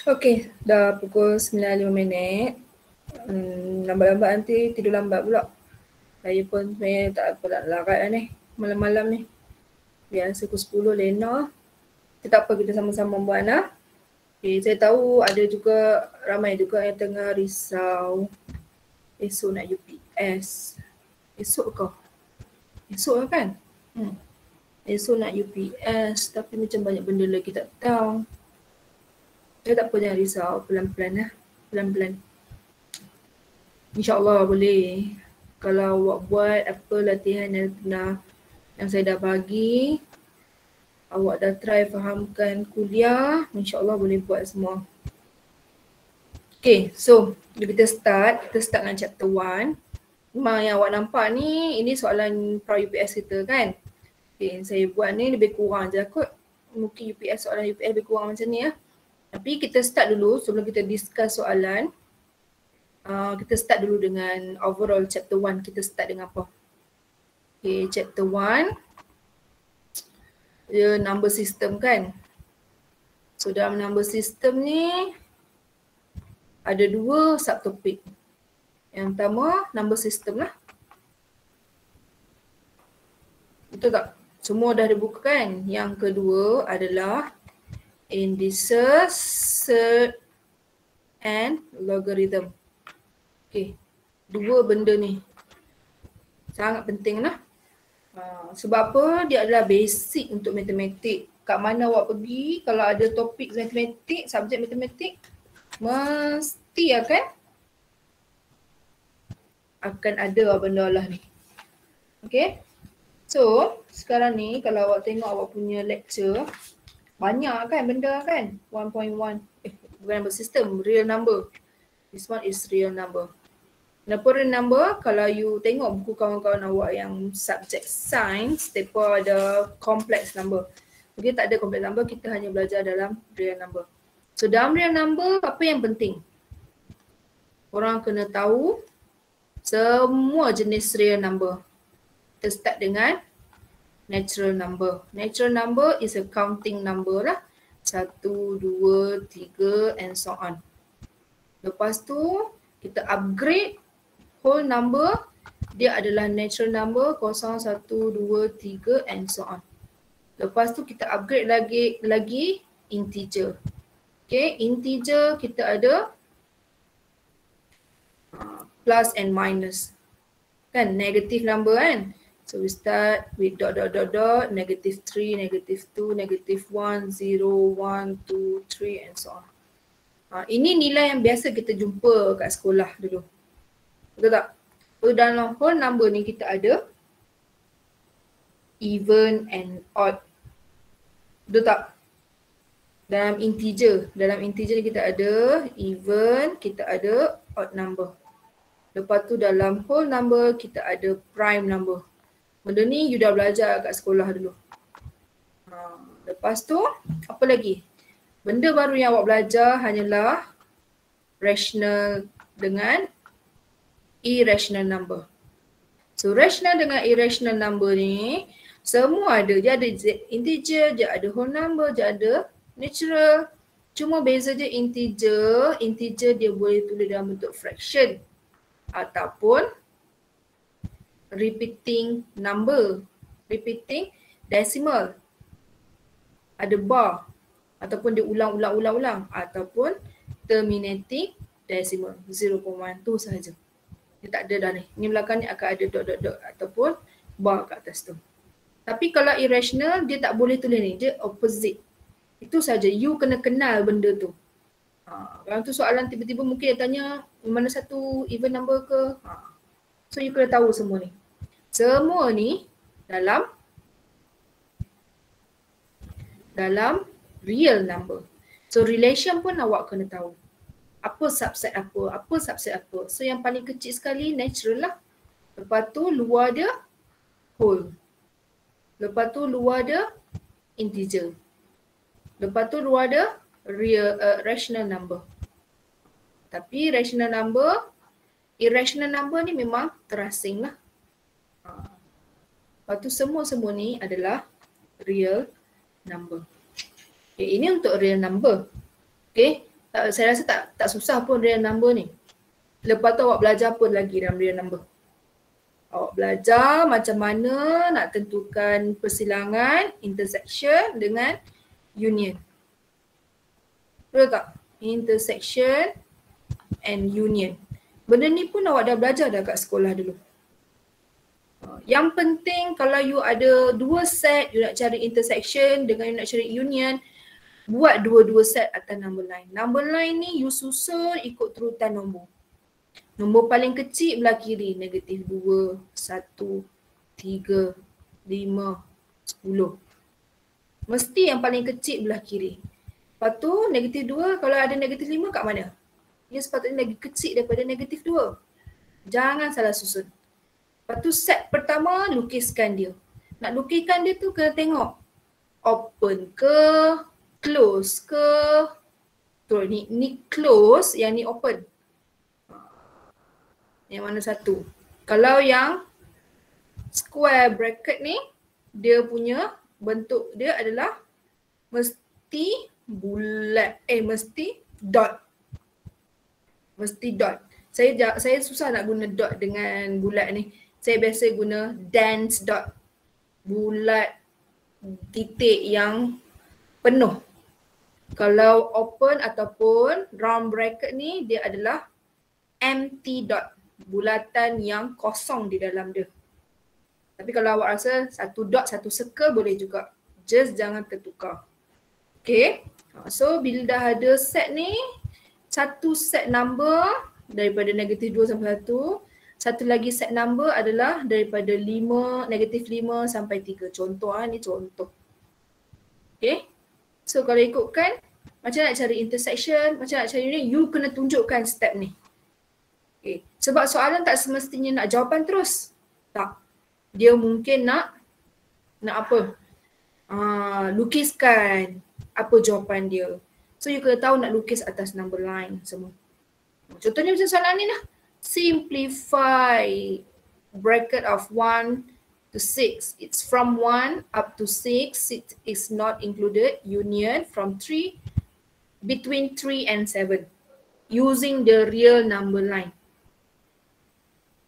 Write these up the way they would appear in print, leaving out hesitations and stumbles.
Okey, dah pukul 9.05. Lambat-lambat nanti tidur lambat pula. Saya pun sebenarnya tak apa nak larat lah ni. Malam-malam ni. Biasa pukul 10 lena. Tak apa, kita sama-sama buat lah. Okay, saya tahu ada juga ramai juga yang tengah risau. Esok nak UPS. Esok ke? Esok kan? Esok nak UPS tapi macam banyak benda lagi tak tahu. Saya tak apa, jangan risau. Pelan-pelan lah. Pelan-pelan. InsyaAllah boleh. Kalau awak buat apa latihan yang saya dah bagi, awak dah try fahamkan kuliah, insyaAllah boleh buat semua. Okay, so kita start dengan chapter 1. Memang yang awak nampak ni, ini soalan pra-UPS kita kan. Okay, saya buat ni lebih kurang je kot. Mungkin soalan UPS lebih kurang macam ni lah. Tapi kita start dulu sebelum kita discuss soalan. Kita start dulu dengan overall chapter 1. Kita start dengan apa? Okay, chapter 1. Dia number system kan. So dalam number system ni ada 2 subtopik. Yang pertama number system lah. Betul tak? Semua dah dibuka kan? Yang kedua adalah indices, surd and logarithm. Okay, 2 benda ni sangat penting lah. Sebab apa? Dia adalah basic untuk matematik. Kat mana awak pergi, kalau ada topik matematik, subjek matematik, mesti akan ada benda lah ni. Okay. So, sekarang ni kalau awak tengok awak punya lecture, banyak kan benda kan? 1.1, bukan number system, real number. This one is real number. Kenapa real number? Kalau you tengok buku kawan-kawan awak yang subjek science, mereka ada complex number. Mungkin tak ada complex number, kita hanya belajar dalam real number. So dalam real number, apa yang penting? Orang kena tahu semua jenis real number. Kita start dengan natural number. Natural number is a counting number lah. 1, 2, 3 and so on. Lepas tu kita upgrade whole number, dia adalah natural number 0, 1, 2, 3 and so on. Lepas tu kita upgrade lagi integer. Okay, integer kita ada plus and minus. Kan, negative number kan. So we start with dot, -3, -2, -1, 0, 1, 2, 3 and so on. Ini nilai yang biasa kita jumpa kat sekolah dulu. Betul tak? So dalam whole number ni kita ada even and odd. Betul tak? Dalam integer ni kita ada even, kita ada odd number. Lepas tu dalam whole number kita ada prime number. Benda ni you dah belajar kat sekolah dulu. Lepas tu apa lagi? Benda baru yang awak belajar hanyalah rational dengan irrational number. So rational dengan irrational number ni semua ada. Dia ada integer, dia ada whole number, dia ada natural. Cuma beza je integer dia boleh tulis dalam bentuk fraction ataupun repeating number, repeating decimal. Ada bar ataupun dia ulang ataupun terminating decimal 0.1 sahaja. Dia tak ada dah ni. Ni belakang ni akan ada dot ataupun bar kat atas tu. Tapi kalau irrational dia tak boleh tulis ni, dia opposite. Itu saja, you kena kenal benda tu. Kalau tu soalan tiba-tiba mungkin dia tanya mana satu even number ke. So you kena tahu semua ni. Semua ni dalam real number. So relation pun awak kena tahu. Apa subset apa. So yang paling kecil sekali natural lah. Lepas tu luar dia whole. Lepas tu luar dia integer. Lepas tu luar dia rational number. Tapi irrational number ni memang terasing lah. Lepas tu semua ni adalah real number. Okay, ini untuk real number. Okay, Saya rasa tak susah pun real number ni. Lepas tu awak belajar apa lagi dalam real number? Awak belajar macam mana nak tentukan persilangan, intersection dengan union. Betul tak? Intersection and union. Benda ni pun awak dah belajar dah kat sekolah dulu. Yang penting kalau you ada dua set, you nak cari intersection dengan you nak cari union, buat dua-dua set atas number line. Number line ni you susun ikut turutan nombor. Nombor paling kecil belah kiri, negatif 2, 1, 3, 5, 10. Mesti yang paling kecil belah kiri. Lepas tu negatif 2, kalau ada negatif 5 kat mana? Dia sepatutnya lagi kecil daripada negatif 2. Jangan salah susun. Lepas tu set pertama, lukiskan dia. Nak lukiskan dia tu kena tengok open ke, close ke. Tuh, ni close, yang ni open. Yang mana satu? Kalau yang square bracket ni, dia punya bentuk dia adalah mesti bulat. Mesti dot. Mesti dot. Saya susah nak guna dot dengan bulat ni. Saya biasa guna dense dot. Bulat titik yang penuh. Kalau open ataupun round bracket ni, dia adalah empty dot. Bulatan yang kosong di dalam dia. Tapi kalau awak rasa satu dot, satu circle boleh juga. Just jangan tertukar. Okay. So bila dah ada set ni, satu set number daripada negatif 2 sampai 1. Satu lagi set number adalah daripada 5, negatif 5 sampai 3. Contoh ni contoh. Okay. So kalau ikutkan, macam nak cari intersection, macam nak cari ni, you kena tunjukkan step ni. Okay. Sebab soalan tak semestinya nak jawapan terus. Tak. Dia mungkin nak apa? Lukiskan apa jawapan dia. So you kena tahu nak lukis atas number line semua. Contohnya macam soalan ni lah. Simplify bracket of 1 to 6. It's from 1 up to 6. It is not included. Union from 3, between 3 and 7. Using the real number line.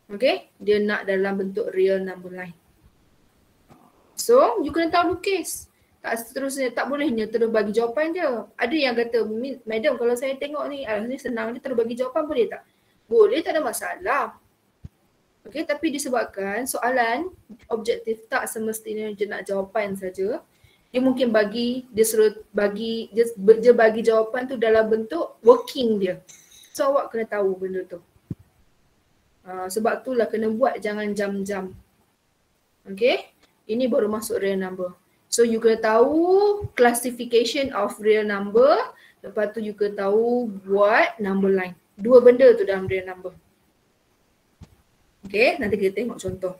Okay, dia nak dalam bentuk real number line. So, you kena tahu lukis. Tak seterusnya, tak bolehnya terus bagi jawapan je. Ada yang kata, madam kalau saya tengok ni, ni senang ni terus bagi jawapan boleh tak? Boleh, tak ada masalah. Okay, tapi disebabkan soalan objektif tak semestinya je nak jawapan saja. Dia mungkin dia suruh bagi, dia bagi jawapan tu dalam bentuk working dia. So, awak kena tahu benda tu. Sebab itulah kena buat, jangan jam-jam. Okay, ini baru masuk real number. So you kena tahu classification of real number. Lepas tu you kena tahu buat number line. Dua benda tu dalam real number. Okay, nanti kita tengok contoh.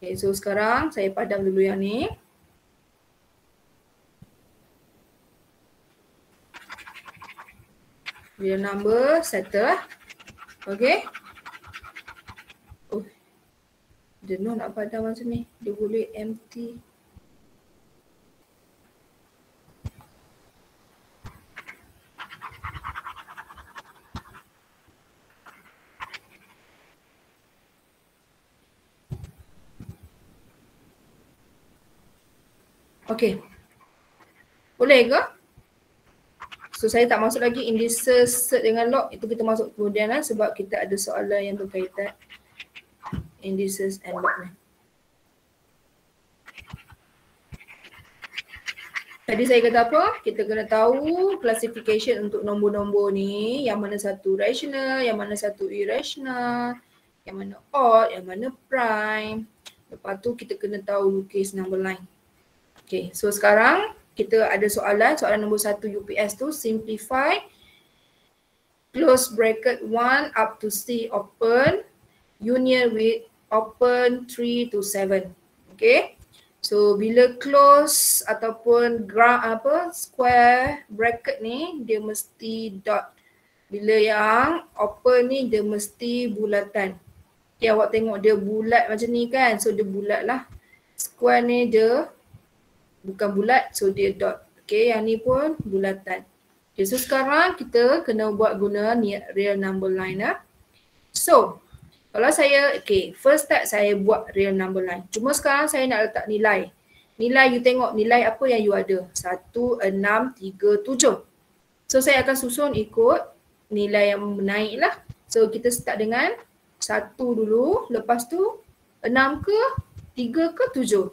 Okay, so sekarang saya padam dulu yang ni. Real number settle. Okay. Jenuh nak padam macam ni. Dia boleh empty. Okay. Boleh ke? So saya tak masuk lagi indices set dengan log. Itu kita masuk kemudian lah sebab kita ada soalan yang berkaitan indices and log ni. Tadi saya kata apa? Kita kena tahu classification untuk nombor-nombor ni. Yang mana satu rational, yang mana satu irrational, yang mana odd, yang mana prime. Lepas tu kita kena tahu lukis number line. Okay, so sekarang kita ada soalan nombor 1 UPS tu simplify close bracket 1 up to C open union with open 3 to 7. Okay. So bila close ataupun square bracket ni dia mesti dot. Bila yang open ni dia mesti bulatan. Okay, awak tengok dia bulat macam ni kan. So dia bulat lah. Square ni dia bukan bulat, so dia dot. Okay, yang ni pun bulatan. Okay, so sekarang kita kena buat guna real number line lah. So, kalau saya, okay, first step saya buat real number line. Cuma sekarang saya nak letak nilai. Nilai you tengok nilai apa yang you ada. 1, 6, 3, 7. So saya akan susun ikut nilai yang menaik lah. So kita start dengan 1 dulu, lepas tu 6 ke, 3 ke, 7.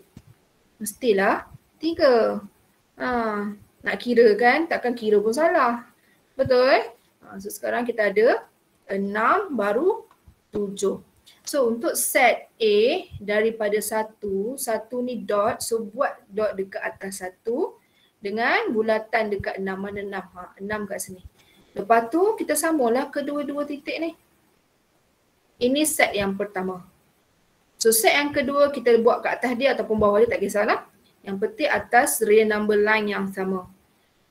Mestilah 3. Nak kira kan, takkan kira pun salah. Betul? So sekarang kita ada 6 baru 7. So untuk set A daripada 1 ni dot, so buat dot dekat atas 1 dengan bulatan dekat 6, mana 6? 6 kat sini. Lepas tu kita sambunglah kedua-dua titik ni. Ini set yang pertama. So set yang kedua kita buat kat atas dia ataupun bawah dia tak kisahlah. Yang penting atas real number line yang sama.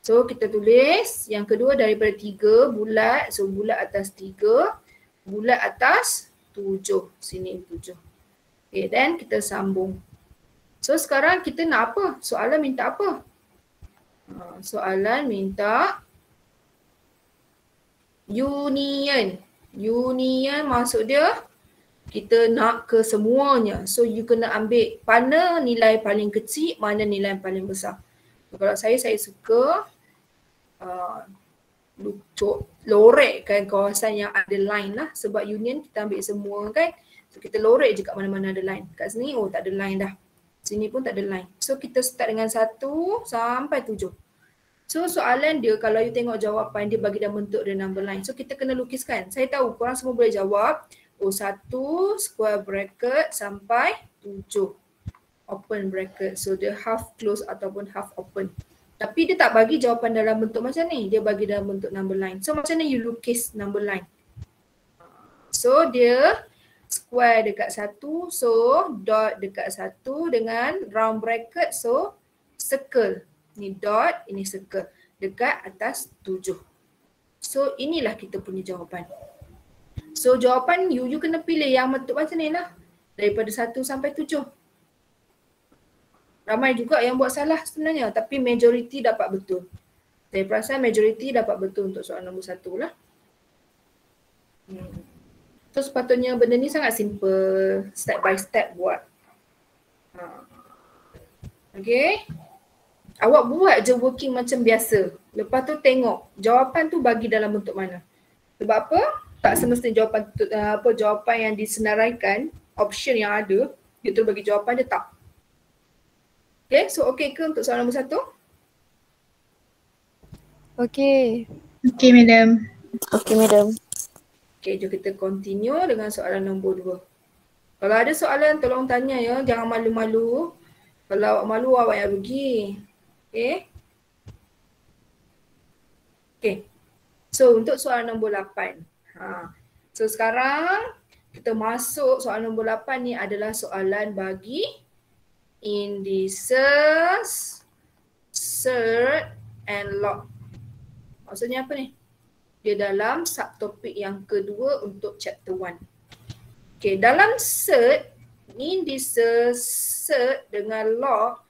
So kita tulis yang kedua daripada 3 bulat, so bulat atas 3, bulat atas 7. Sini 7. Okay, then kita sambung. So sekarang kita nak apa? Soalan minta apa? Soalan minta union. Union maksud dia kita nak ke semuanya. So you kena ambil mana nilai paling kecil, mana nilai paling besar. So, kalau saya suka lorekkan kawasan yang ada line lah. Sebab union kita ambil semua kan. So kita lorek je kat mana-mana ada line. Kat sini tak ada line dah. Sini pun tak ada line. So kita start dengan 1 sampai 7. So soalan dia kalau you tengok jawapan dia bagi dalam bentuk real number line. So kita kena lukiskan. Saya tahu korang semua boleh jawab 1 square bracket sampai 7 open bracket. So dia half close ataupun half open. Tapi dia tak bagi jawapan dalam bentuk macam ni. Dia bagi dalam bentuk number line. So macam mana you lukis number line? So dia square dekat 1. So dot dekat 1 dengan round bracket. So circle. Ni dot, ini circle. Dekat atas 7. So inilah kita punya jawapan. So jawapan you kena pilih yang bentuk macam ni lah. Daripada 1 sampai 7. Ramai juga yang buat salah sebenarnya tapi majoriti dapat betul. Saya perasan majoriti dapat betul untuk soalan nombor 1 lah. So sepatutnya benda ni sangat simple, step by step buat. Okay. Awak buat je working macam biasa. Lepas tu tengok jawapan tu bagi dalam bentuk mana. Sebab apa? Tak semestinya jawapan yang disenaraikan, option yang ada, dia tu bagi jawapan dia tak. Okay, so okay ke untuk soalan nombor 1? Okay. Okay, madam. Okay, madam. Okay, jom kita continue dengan soalan nombor 2. Kalau ada soalan tolong tanya ya, jangan malu-malu. Kalau awak malu awak yang rugi. Okay. Okay. So untuk soalan nombor 8. So sekarang kita masuk soalan nombor 8 ni adalah soalan bagi indices, surd and log. Maksudnya apa ni? Dia dalam subtopik yang kedua untuk chapter 1. Okay, dalam surd, indices, surd dengan log,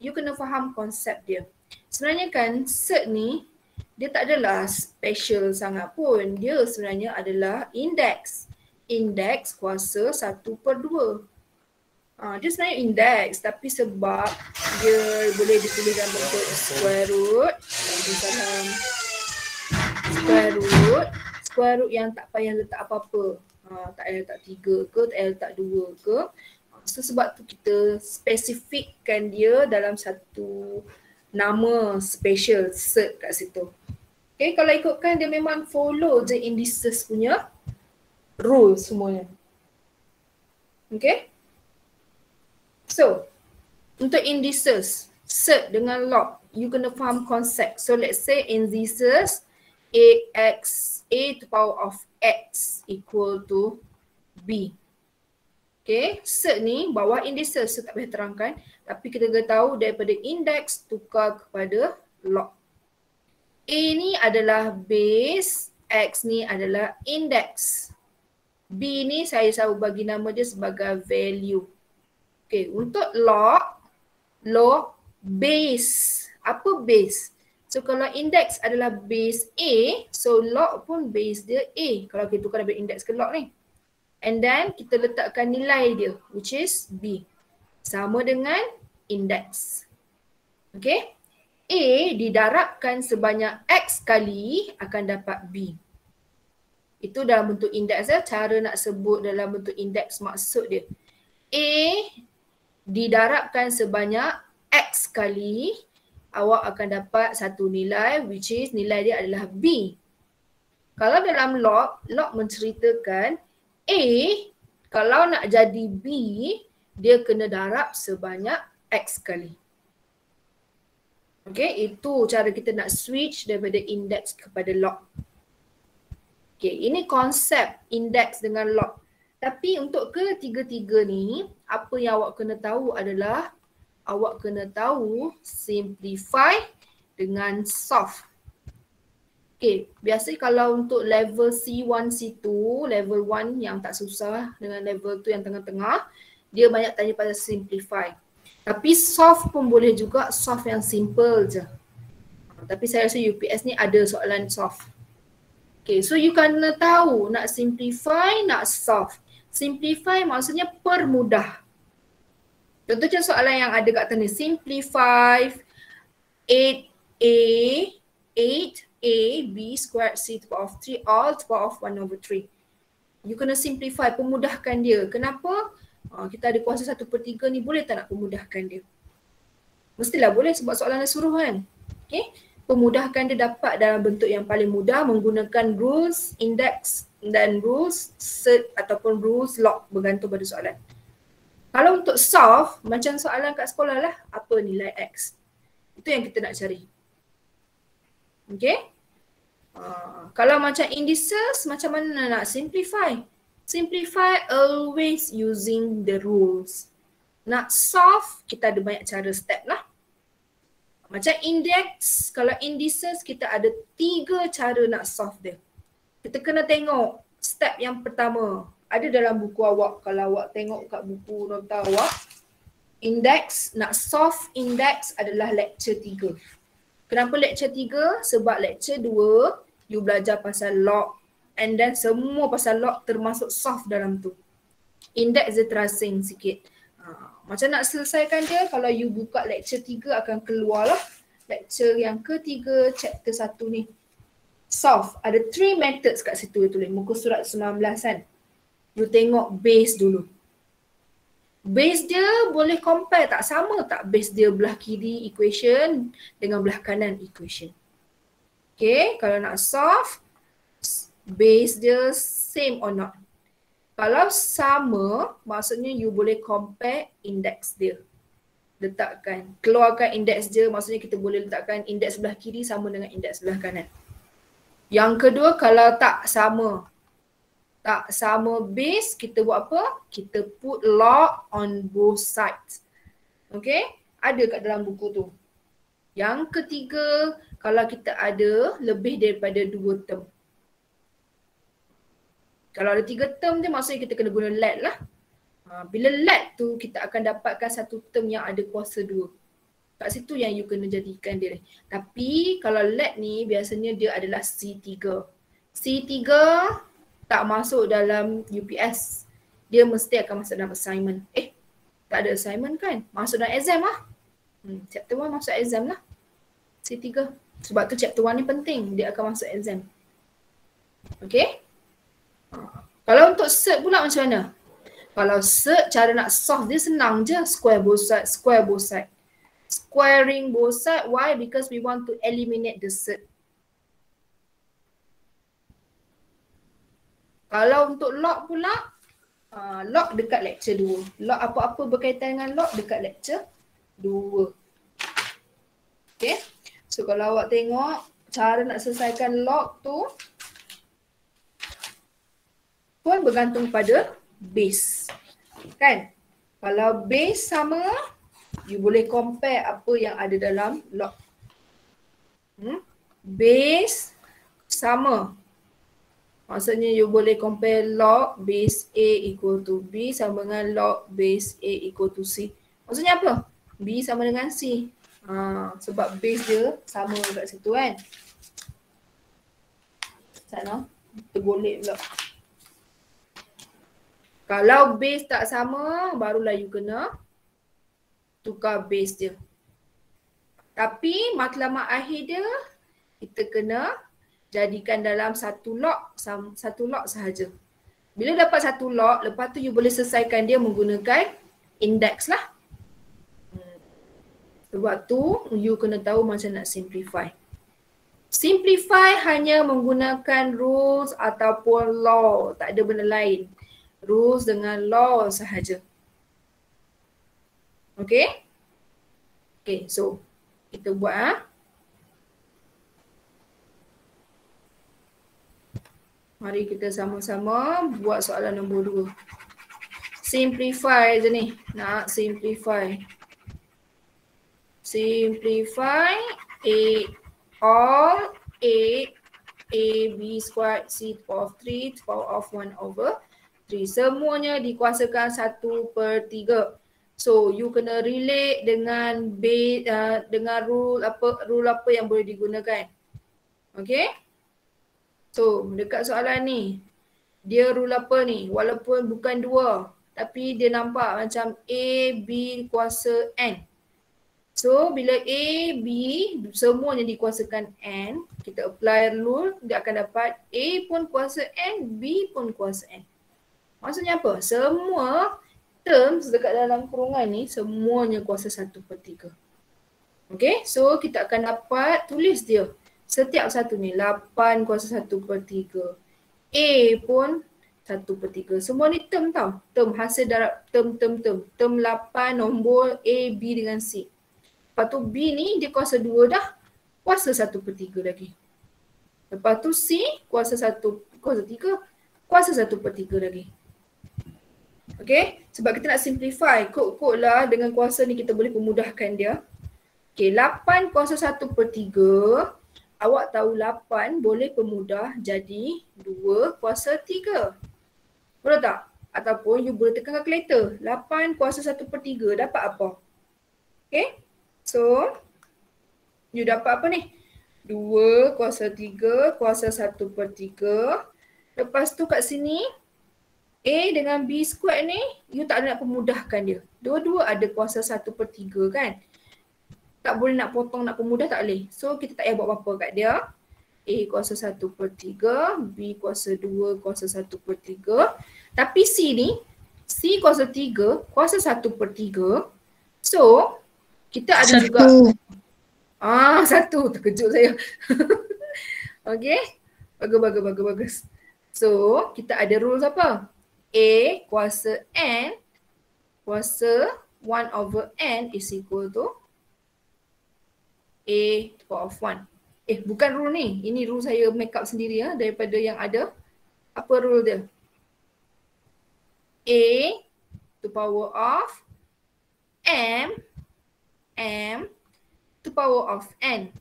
you kena faham konsep dia. Sebenarnya kan surd ni, dia tak adalah special sangat pun. Dia sebenarnya adalah index. Index kuasa 1/2. Dia sebenarnya index tapi sebab dia boleh ditulis dalam bentuk square root. Dalam square root yang tak payah letak apa-apa. Tak payah letak 3 ke, tak payah letak 2 ke. So sebab tu kita spesifikkan dia dalam satu nama special surd kat situ. Okay, kalau ikutkan dia memang follow je indices punya rule semuanya. Okay. So, untuk indices, surd dengan log, you kena faham konsep. So, let's say indices a to power of x equal to b. Okay, surd ni bawah indices, so tak boleh terangkan. Tapi kita kena tahu daripada index tukar kepada log. A ni adalah base, x ni adalah index. B ni saya selalu bagi nama dia sebagai value. Okay, untuk log base. Apa base? So kalau index adalah base A, so log pun base dia A. Kalau kita tukar dari index ke log ni. And then kita letakkan nilai dia, which is B. Sama dengan index. Okay. A didarabkan sebanyak X kali akan dapat B. Itu dalam bentuk indeks ya. Cara nak sebut dalam bentuk indeks maksud dia. A didarabkan sebanyak X kali, awak akan dapat satu nilai which is nilai dia adalah B. Kalau dalam log menceritakan A kalau nak jadi B, dia kena darab sebanyak X kali. Okay, itu cara kita nak switch daripada index kepada log. Okay, ini konsep index dengan log. Tapi untuk ketiga-tiga ni, apa yang awak kena tahu adalah awak kena tahu simplify dengan solve. Okay, biasa kalau untuk level C1, C2, level 1 yang tak susah dengan level 2 yang tengah-tengah, dia banyak tanya pasal simplify. Tapi solve pun boleh juga, solve yang simple je. Tapi saya rasa UPS ni ada soalan solve. Okay, so you kena tahu nak simplify, nak solve. Simplify maksudnya permudah. Contohnya soalan yang ada kat atas ni, simplify 8ab squared c to the power of 3 all to the power of 1/3. You kena simplify, pemudahkan dia. Kenapa? Kita ada kuasa 1/3 ni, boleh tak nak pemudahkan dia? Mestilah boleh sebab soalan dah suruh kan. Okay. Pemudahkan dia dapat dalam bentuk yang paling mudah menggunakan rules index dan rules set ataupun rules log bergantung pada soalan. Kalau untuk solve, macam soalan kat sekolah lah, apa nilai X? Itu yang kita nak cari. Okay. Kalau macam indices, macam mana nak simplify? Simplify always using the rules. Nak solve, kita ada banyak cara step lah. Macam index, kalau indices kita ada 3 cara nak solve dia. Kita kena tengok step yang pertama. Ada dalam buku awak, kalau awak tengok kat buku nota awak, index, nak solve index adalah lecture 3. Kenapa lecture 3? Sebab lecture 2, you belajar pasal log. And then semua pasal log termasuk solve dalam tu. Index dia terasing sikit. Macam nak selesaikan dia, kalau you buka lecture 3 akan keluar lah. Lecture yang ketiga, chapter 1 ni. Solve. Ada 3 methods kat situ dia tulis. Muka surat 19 kan. You tengok base dulu. Base dia boleh compare tak? Sama tak base dia belah kiri equation dengan belah kanan equation? Okay, kalau nak solve, base dia same or not? Kalau sama, maksudnya you boleh compare index dia. Letakkan, keluarkan index dia, maksudnya kita boleh letakkan index sebelah kiri sama dengan index sebelah kanan. Yang kedua, kalau tak sama base, kita buat apa? Kita put log on both sides. Okay, ada kat dalam buku tu. Yang ketiga, kalau kita ada lebih daripada 2 term. Kalau ada 3 term dia, maksudnya kita kena guna let lah. Bila let tu, kita akan dapatkan satu term yang ada kuasa 2. Kat situ yang you kena jadikan dia. Tapi kalau let ni biasanya dia adalah C3. C3 tak masuk dalam UPS. Dia mesti akan masuk dalam assignment. Tak ada assignment kan? Masuk dalam exam lah. Chapter 1 masuk exam lah. C3. Sebab tu chapter 1 ni penting. Dia akan masuk exam. Okay? Kalau untuk cert pula macam mana? Kalau cert, cara nak solve dia senang je. Square both side, square both side. Squaring both side. Why? Because we want to eliminate the cert. Kalau untuk log pula, log dekat lecture 2. Log apa-apa berkaitan dengan log dekat lecture 2. Okay. So kalau awak tengok cara nak selesaikan log tu pun bergantung pada base. Kan? Kalau base sama, you boleh compare apa yang ada dalam log. Base sama. Maksudnya you boleh compare log base A equal to B sama dengan log base A equal to C. Maksudnya apa? B sama dengan C. Sebab base dia sama kat situ kan. Sana tergolek pula. Kalau base tak sama, barulah you kena tukar base dia. Tapi matlamat akhir dia, kita kena jadikan dalam satu log sahaja. Bila dapat satu log, lepas tu you boleh selesaikan dia menggunakan index lah. Sebab tu you kena tahu macam nak simplify. Simplify hanya menggunakan rules ataupun law, tak ada benda lain. Rules dengan law sahaja. Okay? Okay, so kita buat Mari kita sama-sama buat soalan nombor 2. Simplify je ni. Nak simplify. Simplify all AB squared C to power of 3 to power of 1 over 3. Semuanya dikuasakan 1/3. So you kena relate dengan dengan rule apa yang boleh digunakan. Okay? So dekat soalan ni, dia rule apa ni? Walaupun bukan 2, tapi dia nampak macam A, B kuasa N. So bila A, B semuanya dikuasakan N, kita apply rule, dia akan dapat A pun kuasa N, B pun kuasa N. Maksudnya apa? Semua terms dekat dalam kurungan ni semuanya kuasa 1/3. Okay, so kita akan dapat tulis dia. Setiap satu ni 8 kuasa 1/3. A pun 1/3. Semua ni term tau. Term hasil darab term. Term 8 nombor A, B dengan C. Lepas tu B ni dia kuasa 2 dah. Kuasa 1/3 lagi. Lepas tu C kuasa 3. Kuasa 1/3 lagi. Okay. Sebab kita nak simplify. Kod-kod lah dengan kuasa ni kita boleh pemudahkan dia. Okay. 8 kuasa 1/3. Awak tahu 8 boleh pemudah jadi 2 kuasa 3. Betul tak? Ataupun you boleh tekan kalkulator. 8 kuasa 1/3 dapat apa? Okay. So, you dapat apa ni? 2 kuasa 3 kuasa 1/3. Lepas tu kat sini, A dengan B square ni, you tak ada nak pemudahkan dia. Dua-dua ada kuasa 1/3 kan? Tak boleh nak potong, nak pemudah tak boleh. So, kita tak payah buat apa-apa kat dia. A kuasa 1/3, B kuasa 2 kuasa 1/3. Tapi C ni, C kuasa 3 kuasa 1/3. So, kita ada 1. juga 1, terkejut saya. Okay, bagus. So, kita ada rules apa? A kuasa N kuasa 1 over N is equal to A to power of 1. Bukan rule ni. Ini rule saya make up sendiri ya, daripada yang ada. Apa rule dia? A to power of M to power of N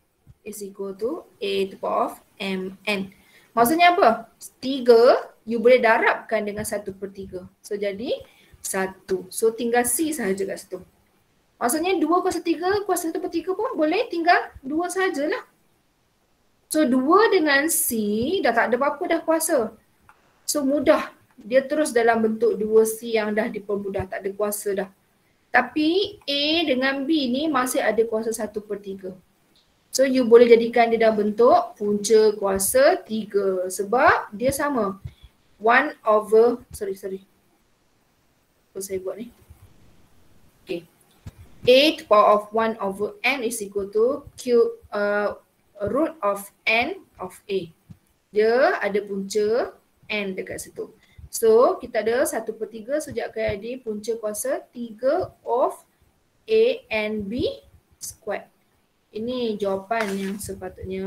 is equal to A to power of Mn. Maksudnya apa? 3 you boleh darabkan dengan 1/3. So jadi 1. So tinggal C sahaja kat situ. Maksudnya 2 kuasa 3 kuasa 1/3 pun boleh tinggal 2 sahajalah. So 2 dengan C dah tak ada apa-apa dah kuasa. So mudah. Dia terus dalam bentuk 2C yang dah dipermudah, tak ada kuasa dah. Tapi A dengan B ni masih ada kuasa 1/3. So you boleh jadikan dia dalam bentuk punca kuasa 3 sebab dia sama. 1 over, sorry. Apa saya buat ni? Okay. A to power of 1 over N is equal to root of N of A. Dia ada punca N dekat situ. So kita ada 1/3 sejak jadi punca kuasa 3 of A and B squared. Ini jawapan yang sepatutnya.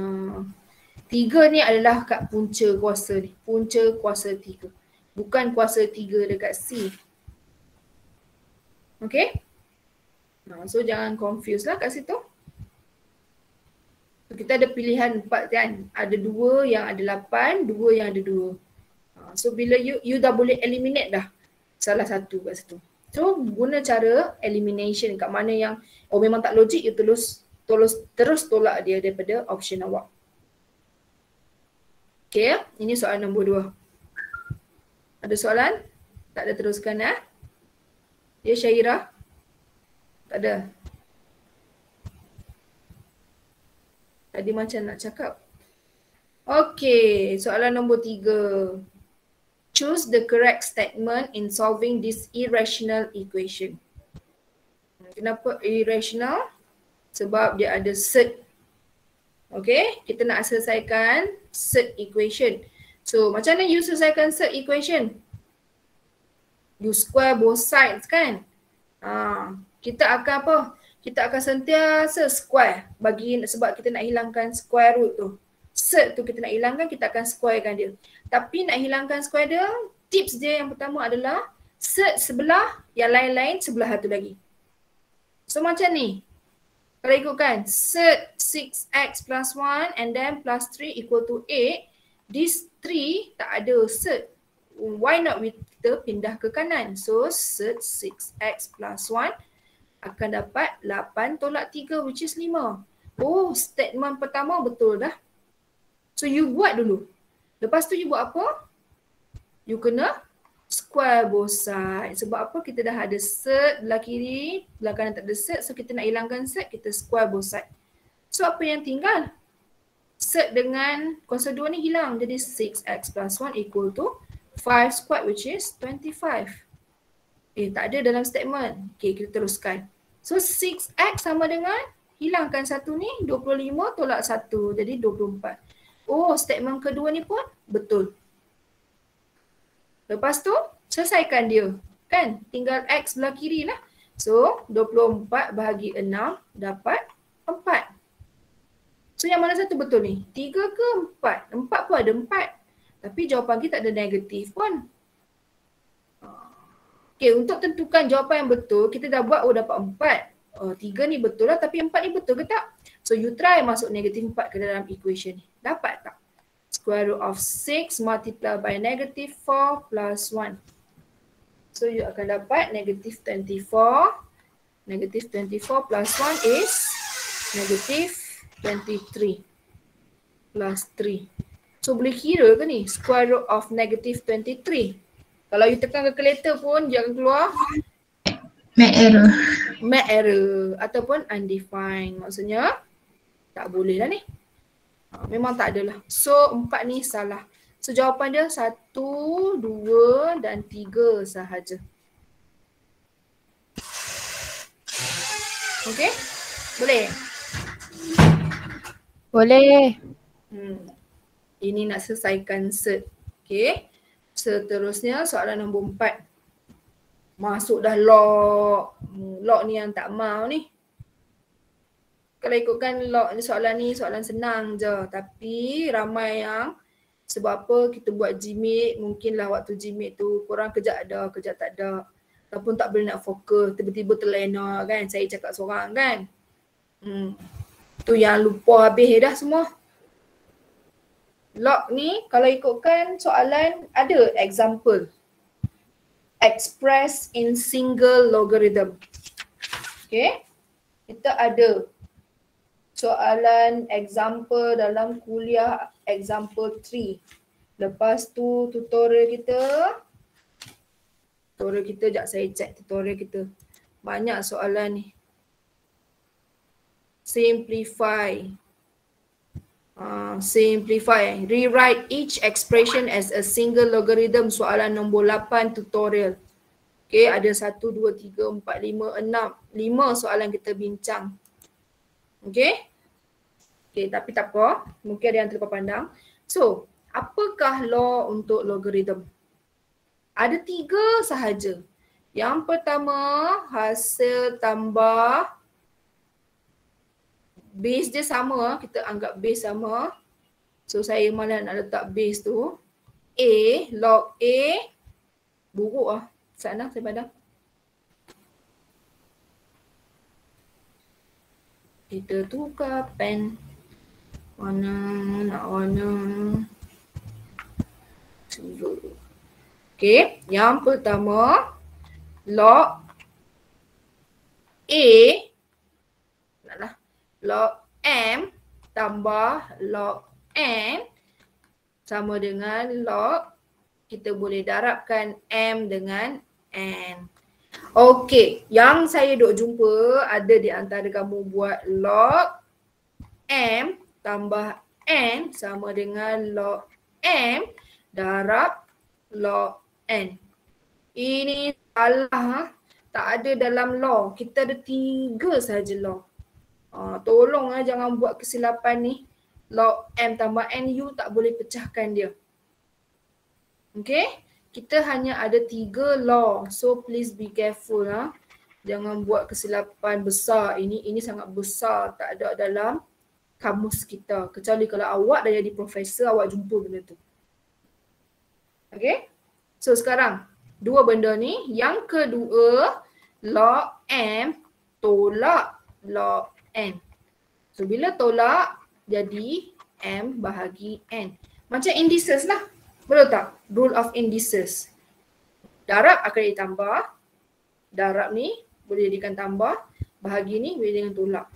3 ni adalah kat punca kuasa ni. Punca kuasa 3. Bukan kuasa 3 dekat C. Okay? So jangan confuse lah kat situ. So, kita ada pilihan 4 kan. Ada 2 yang ada 8, 2 yang ada 2. So bila you dah boleh eliminate dah salah satu kat situ. So guna cara elimination kat mana yang memang tak logik, you terus tolak dia daripada option awak. Okay, ini soalan nombor 2. Ada soalan? Tak ada, teruskan ya. Ya Syairah? Tak ada. Tadi macam nak cakap. Okay, soalan nombor 3. Choose the correct statement in solving this irrational equation. Kenapa irrational? Sebab dia ada cert. Okay, kita nak selesaikan cert equation. So, macam mana you selesaikan cert equation? You square both sides kan? Kita akan apa? Kita akan sentiasa square sebab kita nak hilangkan square root tu. Cert tu kita nak hilangkan, kita akan squarekan dia. Tapi nak hilangkan square dia, tips dia yang pertama adalah cert sebelah, yang lain-lain sebelah satu lagi. So macam ni. Kalau ikutkan cert 6x plus 1 and then plus 3 equal to 8. This 3 tak ada cert. Why not kita pindah ke kanan? So cert 6x plus 1 akan dapat 8 tolak 3 which is 5. Oh, statement pertama betul dah. So you buat dulu. Lepas tu you buat apa? You kena square both sides. Sebab apa? Kita dah ada cert belah kiri, belah kanan tak ada cert. So kita nak hilangkan cert, kita square both sides. So apa yang tinggal? Cert dengan kuasa 2 ni hilang. Jadi 6x plus 1 equal to 5 squared which is 25. Tak ada dalam statement. Okay, kita teruskan. So 6x sama dengan hilangkan satu ni, 25 tolak 1 jadi 24. Oh, statement kedua ni pun betul. Lepas tu selesaikan dia. Kan? Tinggal x belah kiri lah. So 24 bahagi 6 dapat 4. So yang mana satu betul ni? 3 ke 4? 4 pun ada 4. Tapi jawapan kita tak ada negatif pun. Okay, untuk tentukan jawapan yang betul, kita dah buat dapat 4. 3 ni betul lah, tapi 4 ni betul ke tak? So you try masuk negatif 4 ke dalam equation ni. Dapat tak? Square root of 6 multiplied by negative 4 plus 1. So you akan dapat negative 24. Negative 24 plus 1 is negative 23 plus 3. So boleh kira ke ni? Square root of negative 23. Kalau you tekan calculator pun dia akan keluar Mat error ataupun undefined. Maksudnya tak boleh lah ni. Memang tak adalah. So 4 ni salah. So jawapan dia 1, 2 dan 3 sahaja. Okay? Boleh? Boleh. Ini nak selesaikan cert. Okay? Seterusnya soalan nombor 4. Masuk dah log. Log ni yang tak mau ni. Kalau ikutkan log ni soalan senang je. Tapi ramai yang sebab apa kita buat GMAT, mungkinlah waktu GMAT tu korang kejap ada, kejap tak ada. Ataupun tak boleh nak fokus, tiba-tiba terlena kan. Saya cakap seorang kan. Tu yang lupa habis dah semua. Log ni kalau ikutkan soalan ada example. Express in single logarithm. Okay. Kita ada soalan example dalam kuliah example 3. Lepas tu tutorial kita, sekejap saya cek tutorial kita. Banyak soalan ni. Simplify. Rewrite each expression as a single logarithm. Soalan nombor 8 tutorial. Okay, ada 1, 2, 3, 4, 5, 6. 5 soalan kita bincang. Okay. Okay, tapi tak apa. Mungkin ada yang terlepas pandang. So, apakah law untuk logarithm? Ada 3 sahaja. Yang pertama, hasil tambah. Base dia sama, kita anggap base sama. So saya malah nak letak base tu. A, log A. Buruk lah. Sana saya pandang. Kita tukar pen. Warna. Okay, yang pertama log A, naklah, log M tambah log N sama dengan log, kita boleh darabkan M dengan N. Okey, yang saya duk jumpa ada di antara kamu buat log M tambah N sama dengan log M darab log N. Ini salah, tak ada dalam law. Kita ada 3 saja law. Tolong jangan buat kesilapan ni. Log M tambah N, you tak boleh pecahkan dia. Okay? Kita hanya ada 3 law. So please be careful. Jangan buat kesilapan besar. Ini sangat besar. Tak ada dalam kamus kita. Kecuali kalau awak dah jadi profesor, awak jumpa benda tu. Okay? So sekarang, 2 benda ni. Yang kedua, log M tolak log N. So bila tolak, jadi M bahagi N. Macam indices lah. Betul tak? Rule of indices. Darab akan ditambah. Darab ni boleh jadikan tambah. Bahagi ni boleh dengan tolak.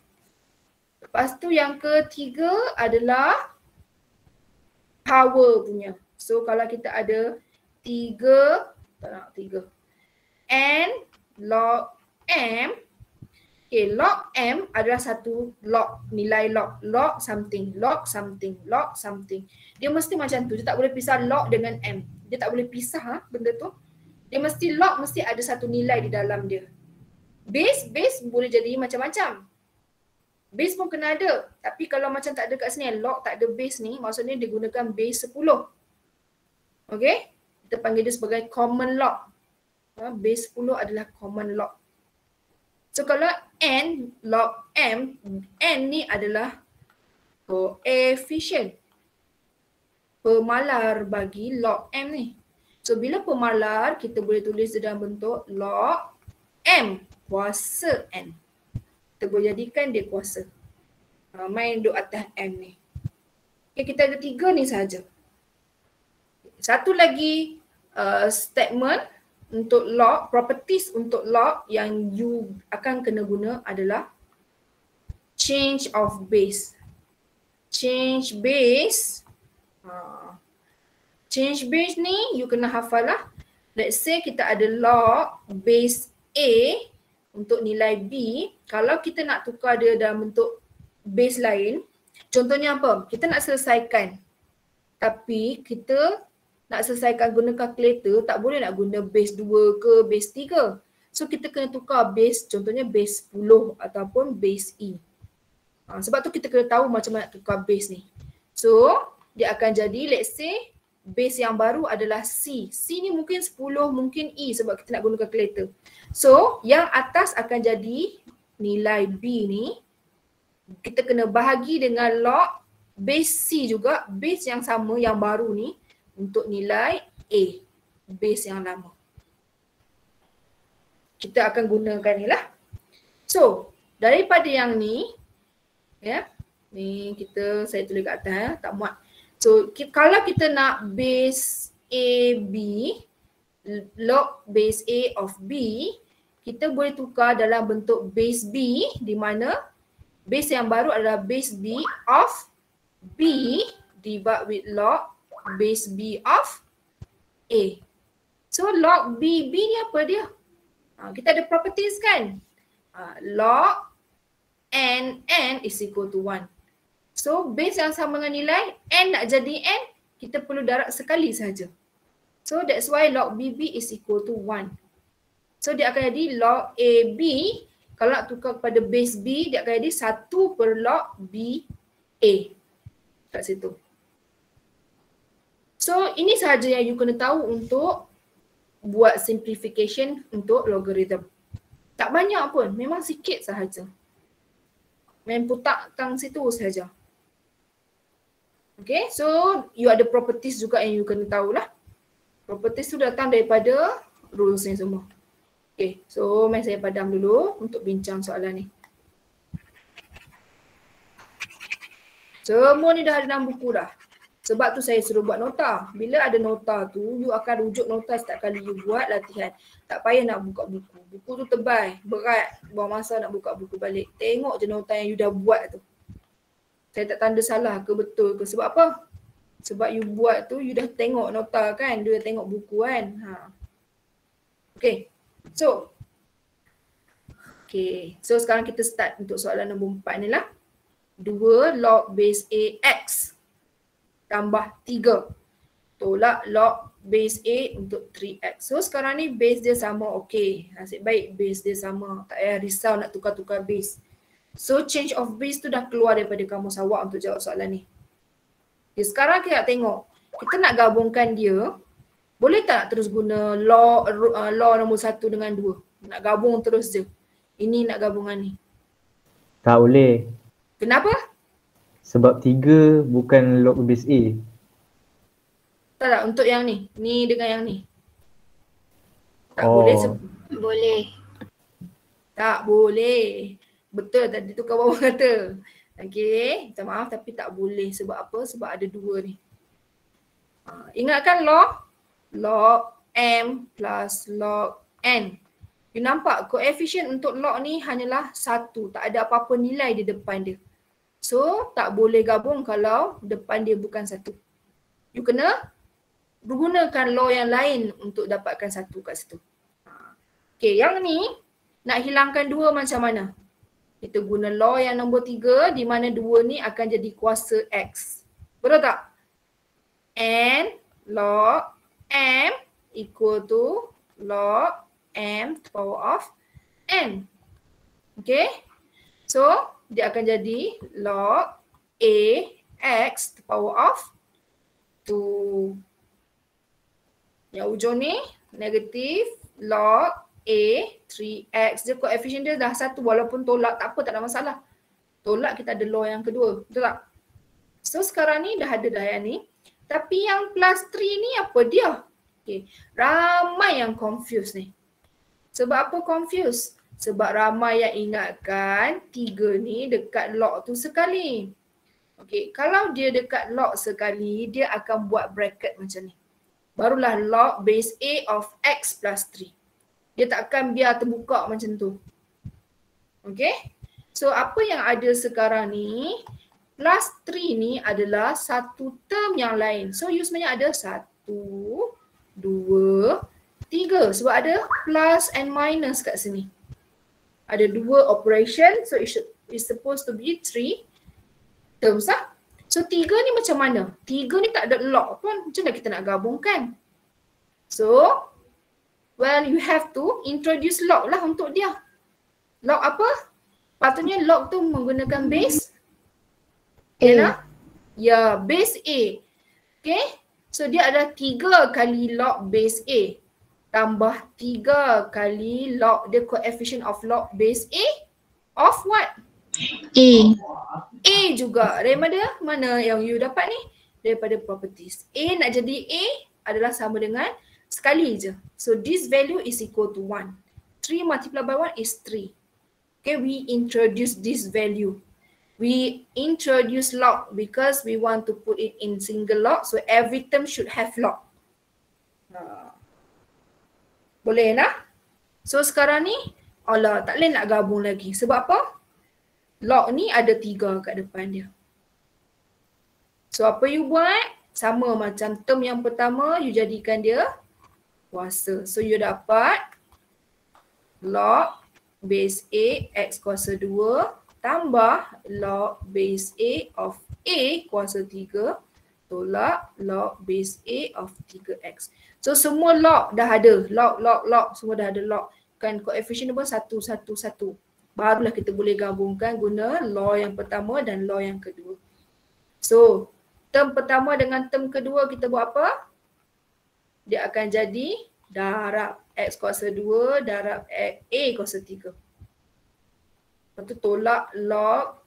Lepas tu yang ketiga adalah power punya. So kalau kita ada 3 N log M. Okay, log M adalah satu log, nilai log. Log something, log something, log something. Dia mesti macam tu. Dia tak boleh pisah log dengan M. Dia tak boleh pisah benda tu. Dia mesti log, mesti ada satu nilai di dalam dia. Base boleh jadi macam-macam. Base pun kena ada. Tapi kalau macam tak ada kat sini, log tak ada base ni, maksudnya dia gunakan base 10. Okay? Kita panggil dia sebagai common log. Base 10 adalah common log. So kalau N log M, N ni adalah coefficient. Pemalar bagi log M ni. So bila pemalar, kita boleh tulis dalam bentuk log M kuasa N. Kita boleh jadikan dia kuasa. Main duduk atas M ni. Okay, kita ada 3 ni saja. Satu lagi statement untuk log, properties untuk log yang you akan kena guna adalah change of base. Change base. Change base ni you kena hafal lah. Let's say kita ada log base A untuk nilai B. Kalau kita nak tukar dia dalam bentuk base lain, contohnya apa? Kita nak selesaikan. Tapi kita nak selesaikan guna kalkulator, tak boleh nak guna base 2 ke base 3. So kita kena tukar base, contohnya base 10 ataupun base E. Sebab tu kita kena tahu macam mana nak tukar base ni. So dia akan jadi, let's say base yang baru adalah C. C ni mungkin 10, mungkin E sebab kita nak guna kalkulator. So yang atas akan jadi nilai B ni, kita kena bahagi dengan log base C juga, base yang sama yang baru ni, untuk nilai A, base yang lama. Kita akan gunakan ni lah. So, daripada yang ni, ni saya tulis kat atas, tak muat. So, kalau kita nak base A, B, log base A of B, kita boleh tukar dalam bentuk base B, di mana base yang baru adalah base B of B divide with log base B of A. So log B ni apa dia? Kita ada properties kan? Log N is equal to 1. So base yang sama dengan nilai, N nak jadi N, kita perlu darab sekali saja. So that's why log BB is equal to 1. So dia akan jadi log AB, kalau nak tukar kepada base B, dia akan jadi 1 per log BA. Kat situ. So ini sahaja yang you kena tahu untuk buat simplification untuk logarithm. Tak banyak pun, memang sikit sahaja. Main putak tang situ sahaja. Okay, so you ada properties juga yang you kena tahulah. Properties tu datang daripada rules ni semua. Okay, so mari saya padam dulu untuk bincang soalan ni. Semua ni dah ada dalam buku dah. Sebab tu saya suruh buat nota. Bila ada nota tu, you akan rujuk nota setiap kali you buat latihan. Tak payah nak buka buku. Buku tu tebal, berat. Buang masa nak buka buku balik. Tengok je nota yang you dah buat tu. Saya tak tanda salah ke betul ke. Sebab apa? Sebab you buat tu, you dah tengok nota kan. You dah tengok buku kan. Okay. So sekarang kita start untuk soalan nombor 4 ni lah. 2 log base A X tambah 3. Tolak log base A untuk 3X. So sekarang ni base dia sama, okey. Nasib baik base dia sama. Tak payah risau nak tukar-tukar base. So change of base tu dah keluar daripada kamus awak untuk jawab soalan ni. Okay, sekarang kita nak tengok. Kita nak gabungkan dia. Boleh tak nak terus guna law nombor 1 dengan 2? Nak gabung terus je. Ini nak gabungan ni. Tak boleh. Kenapa? Sebab 3 bukan log base A. Tak, untuk yang ni. Ni dengan yang ni. Tak Oh. boleh. Boleh. Tak boleh. Betul tadi tu kawan kata. Okey, minta maaf tapi tak boleh. Sebab apa? Sebab ada 2 ni. Ingatkan log M plus log N. You nampak koefisien untuk log ni hanyalah 1. Tak ada apa-apa nilai di depan dia. So, tak boleh gabung kalau depan dia bukan 1. You kena gunakan law yang lain untuk dapatkan 1 kat situ. Okay, yang ni nak hilangkan 2 macam mana? Kita guna law yang nombor 3 di mana 2 ni akan jadi kuasa X. Betul tak? And log M equal to log M to power of N. Okay? So, dia akan jadi log A X to power of 2. Yang ujung ni negatif log A 3X. Dia koefisien dia dah 1 walaupun tolak tak apa, tak ada masalah. Tolak kita ada law yang kedua. Betul tak? So sekarang ni dah ada dah yang ni. Tapi yang plus 3 ni apa dia? Okay. Ramai yang confused ni. Sebab apa confused? Sebab ramai yang ingatkan 3 ni dekat log tu sekali. Okay, kalau dia dekat log sekali, dia akan buat bracket macam ni. Barulah log base A of X plus 3. Dia tak akan biar terbuka macam tu. Okay, so apa yang ada sekarang ni, plus 3 ni adalah satu term yang lain. So you sebenarnya ada 1, 2, 3 sebab ada plus and minus kat sini. Ada 2 operation, so it's supposed to be 3 terms lah. So 3 ni macam mana? 3 ni tak ada log pun, macam mana kita nak gabungkan? So, well you have to introduce log lah untuk dia. Log apa? Patutnya log tu menggunakan base A. Ya, base A. Okay, so dia ada 3 kali log base A. Tambah 3 kali log, the coefficient of log base A of what? A. A juga. Daripada mana yang you dapat ni? Daripada properties. A nak jadi A adalah sama dengan sekali je. So this value is equal to 1. 3 multiplied by 1 is 3. Okay, we introduce this value. We introduce log because we want to put it in single log. So every term should have log. Boleh lah? So sekarang ni, alah tak boleh nak gabung lagi. Sebab apa? Log ni ada 3 kat depan dia. So apa you buat? Sama macam term yang pertama, you jadikan dia kuasa. So you dapat log base A X kuasa 2 tambah log base A of A kuasa 3 tolak log base A of 3X. So semua log dah ada. Log. Semua dah ada log. Kan koefisien pun 1, 1, 1. Barulah kita boleh gabungkan guna law yang pertama dan law yang kedua. So, term pertama dengan term kedua kita buat apa? Dia akan jadi darab X kuasa 2 darab A kuasa 3. Lepas tu tolak log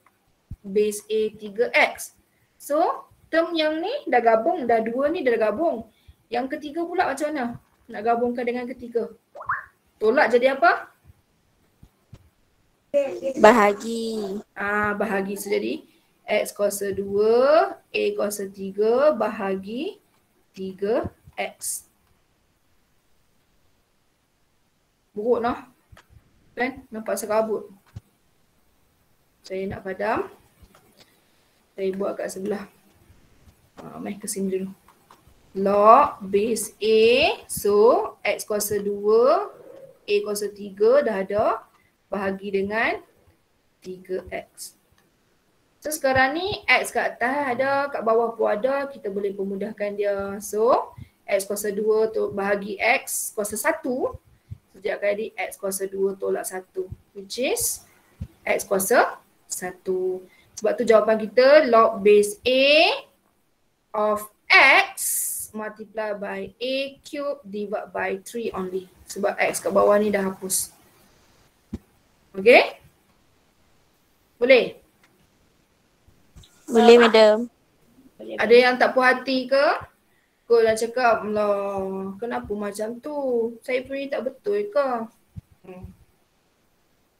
base A 3X. So, term yang ni dah gabung, dah 2 ni dah gabung. Yang ketiga pula macam mana? Nak gabungkan dengan ketiga. Tolak jadi apa? Bahagi. Bahagi. So jadi X kuasa 2, A kuasa 3 bahagi 3X. Buruk lah. Kan? Nampak serabut. Saya nak padam. Saya buat kat sebelah. Mari ke sini dulu. Log base A. So, X kuasa 2, A kuasa 3 dah ada. Bahagi dengan 3X. So, sekarang ni X kat atas ada, kat bawah pun ada. Kita boleh pemudahkan dia. So, X kuasa 2 tu bahagi X kuasa 1. Sejak kali X kuasa 2 tolak 1. Which is X kuasa 1. Sebab tu jawapan kita log base A of X multiply by A cube divided by 3 only. Sebab X kat bawah ni dah hapus. Okay? Boleh? Boleh, madam. Ada yang tak puas hati ke? Kau dah cakap, lah kenapa macam tu? Saya punya tak betul ke?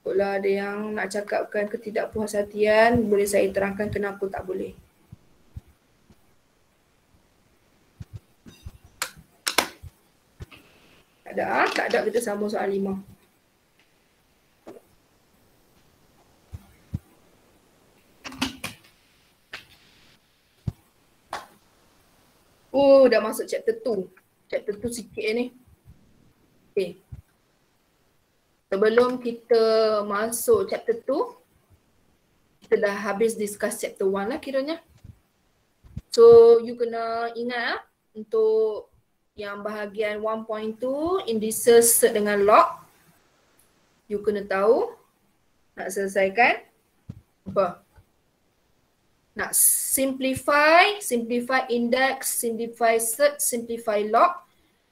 Kalau ada yang nak cakapkan ketidakpuashatian, boleh saya terangkan kenapa tak boleh. Tak ada kita sambung soal 5. Dah masuk chapter 2. Chapter 2 sikit ni. Okay. Sebelum kita masuk chapter 2, kita dah habis discuss chapter 1 lah kiranya. So, you kena ingat untuk yang bahagian 1.2, indices cert dengan log. You kena tahu nak selesaikan apa? Nak simplify index, simplify cert, simplify log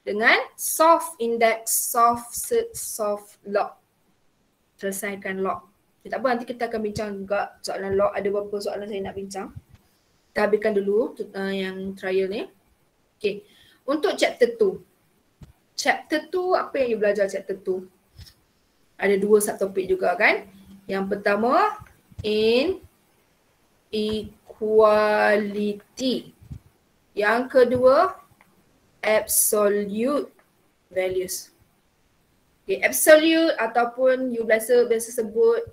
dengan solve index, solve cert, solve log. Selesaikan log. Tak apa, nanti kita akan bincang juga soalan log. Ada beberapa soalan saya nak bincang. Kita habiskan dulu yang trial ni. Okay. Untuk chapter 2. Chapter 2, apa yang you belajar chapter 2? Ada 2 subtopik juga kan? Yang pertama, inequality. Yang kedua, absolute values. Okay, absolute ataupun you biasa sebut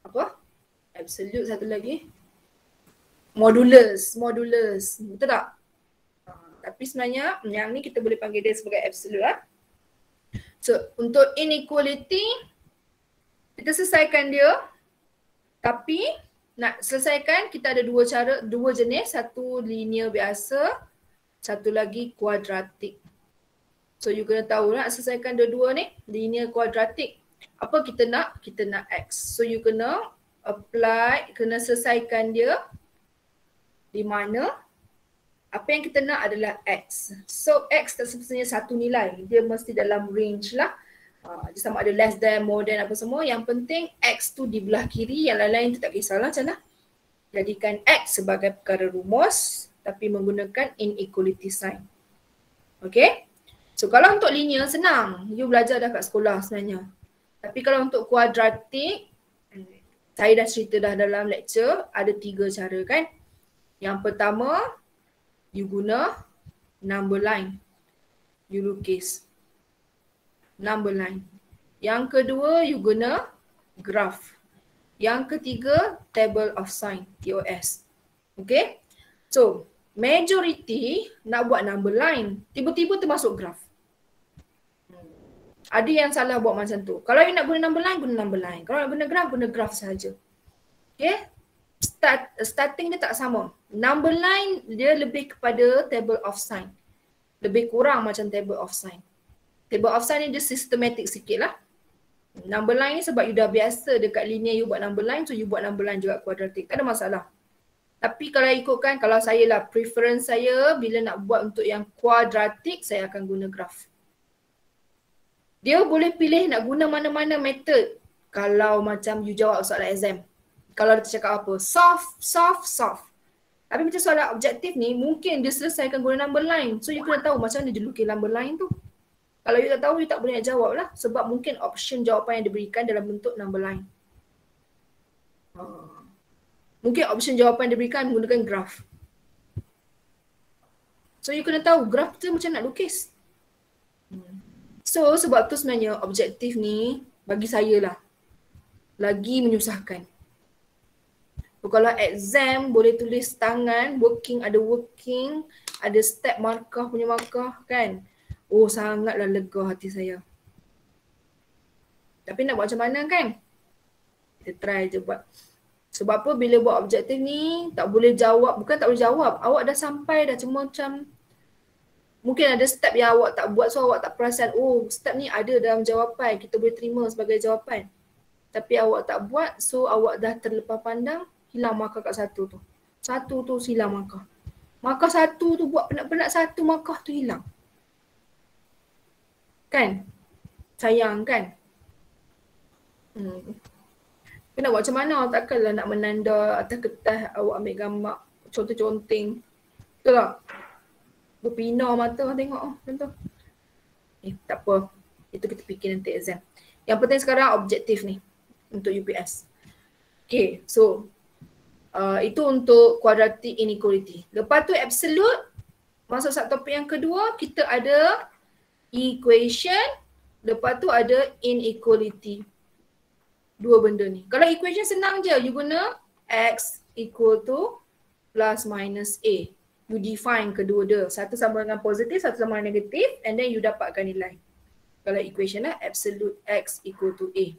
apa? Absolute satu lagi. Modulus. Betul tak? Tapi sebenarnya yang ni kita boleh panggil dia sebagai absolute lah. So, untuk inequality, kita selesaikan dia. Tapi nak selesaikan kita ada dua jenis. Satu linear biasa, satu lagi kuadratik. So, you kena tahu nak selesaikan dua-dua ni, linear kuadratik. Apa kita nak? Kita nak X. So, you kena apply, kena selesaikan dia di mana apa yang kita nak adalah X. So, X tak semestinya satu nilai. Dia mesti dalam range lah. Dia sama ada less than, more than apa semua. Yang penting X tu di belah kiri, yang lain-lain tu tak kisahlah macam mana. Jadikan X sebagai perkara rumus tapi menggunakan inequality sign. Okay. So, kalau untuk linear senang. You belajar dah kat sekolah sebenarnya. Tapi kalau untuk kuadratik, saya dah cerita dah dalam lecture, ada 3 cara kan. Yang pertama, you guna number line. You lukis number line. Yang kedua, you guna graph. Yang ketiga, table of sign, TOS. Okay. So, majority nak buat number line. Tiba-tiba termasuk graph. Ada yang salah buat macam tu. Kalau you nak guna number line, guna number line. Kalau nak guna graph sahaja. Okay. Starting dia tak sama. Number line dia lebih kepada table of sign. Lebih kurang macam table of sign. Table of sign ni dia systematic sikit lah. Number line ni sebab you dah biasa dekat linear you buat number line, so you buat number line juga kuadratik. Tak ada masalah. Tapi kalau ikutkan, kalau saya lah, preference saya bila nak buat untuk yang kuadratik, saya akan guna graph. Dia boleh pilih nak guna mana-mana method kalau macam you jawab soalan exam. Kalau dia cakap apa? Solve. Tapi macam soalan objektif ni, mungkin dia selesaikan guna number line. So you kena tahu macam mana dia lukis number line tu. Kalau you tak tahu, you tak boleh nak jawab lah. Sebab mungkin option jawapan yang diberikan dalam bentuk number line. Mungkin option jawapan yang diberikan menggunakan graph. So you kena tahu graph tu macam nak lukis. So sebab tu sebenarnya objektif ni bagi saya lah lagi menyusahkan. So, kalau exam boleh tulis tangan, working, ada step markah punya markah kan. Oh sangatlah lega hati saya. Tapi nak buat macam mana kan? Kita try je buat. Sebab apa bila buat objektif ni tak boleh jawab, bukan tak boleh jawab. Awak dah sampai dah cuma macam mungkin ada step yang awak tak buat so awak tak perasan. Oh step ni ada dalam jawapan, kita boleh terima sebagai jawapan. Tapi awak tak buat so awak dah terlepas pandang, hilang markah kat satu tu. Satu tu hilang markah. Markah satu tu buat penat-penat satu markah tu hilang. Kan? Sayang kan? Kena buat macam mana? Takkanlah nak menanda atas kertas awak ambil gambar conteng-conteng. Betul tak? Berpina mata tengok macam tu. Tak apa. Itu kita fikir nanti exam. Yang penting sekarang objektif ni untuk UPS. Okay, so itu untuk quadratic inequality. Lepas tu absolute, masuk subtopik yang kedua, kita ada equation, lepas tu ada inequality. Dua benda ni. Kalau equation senang je, you guna x equal to plus minus a. You define kedua dia. Satu sama dengan positif, satu sama dengan negatif, and then you dapatkan nilai. Kalau equation lah, absolute x equal to a.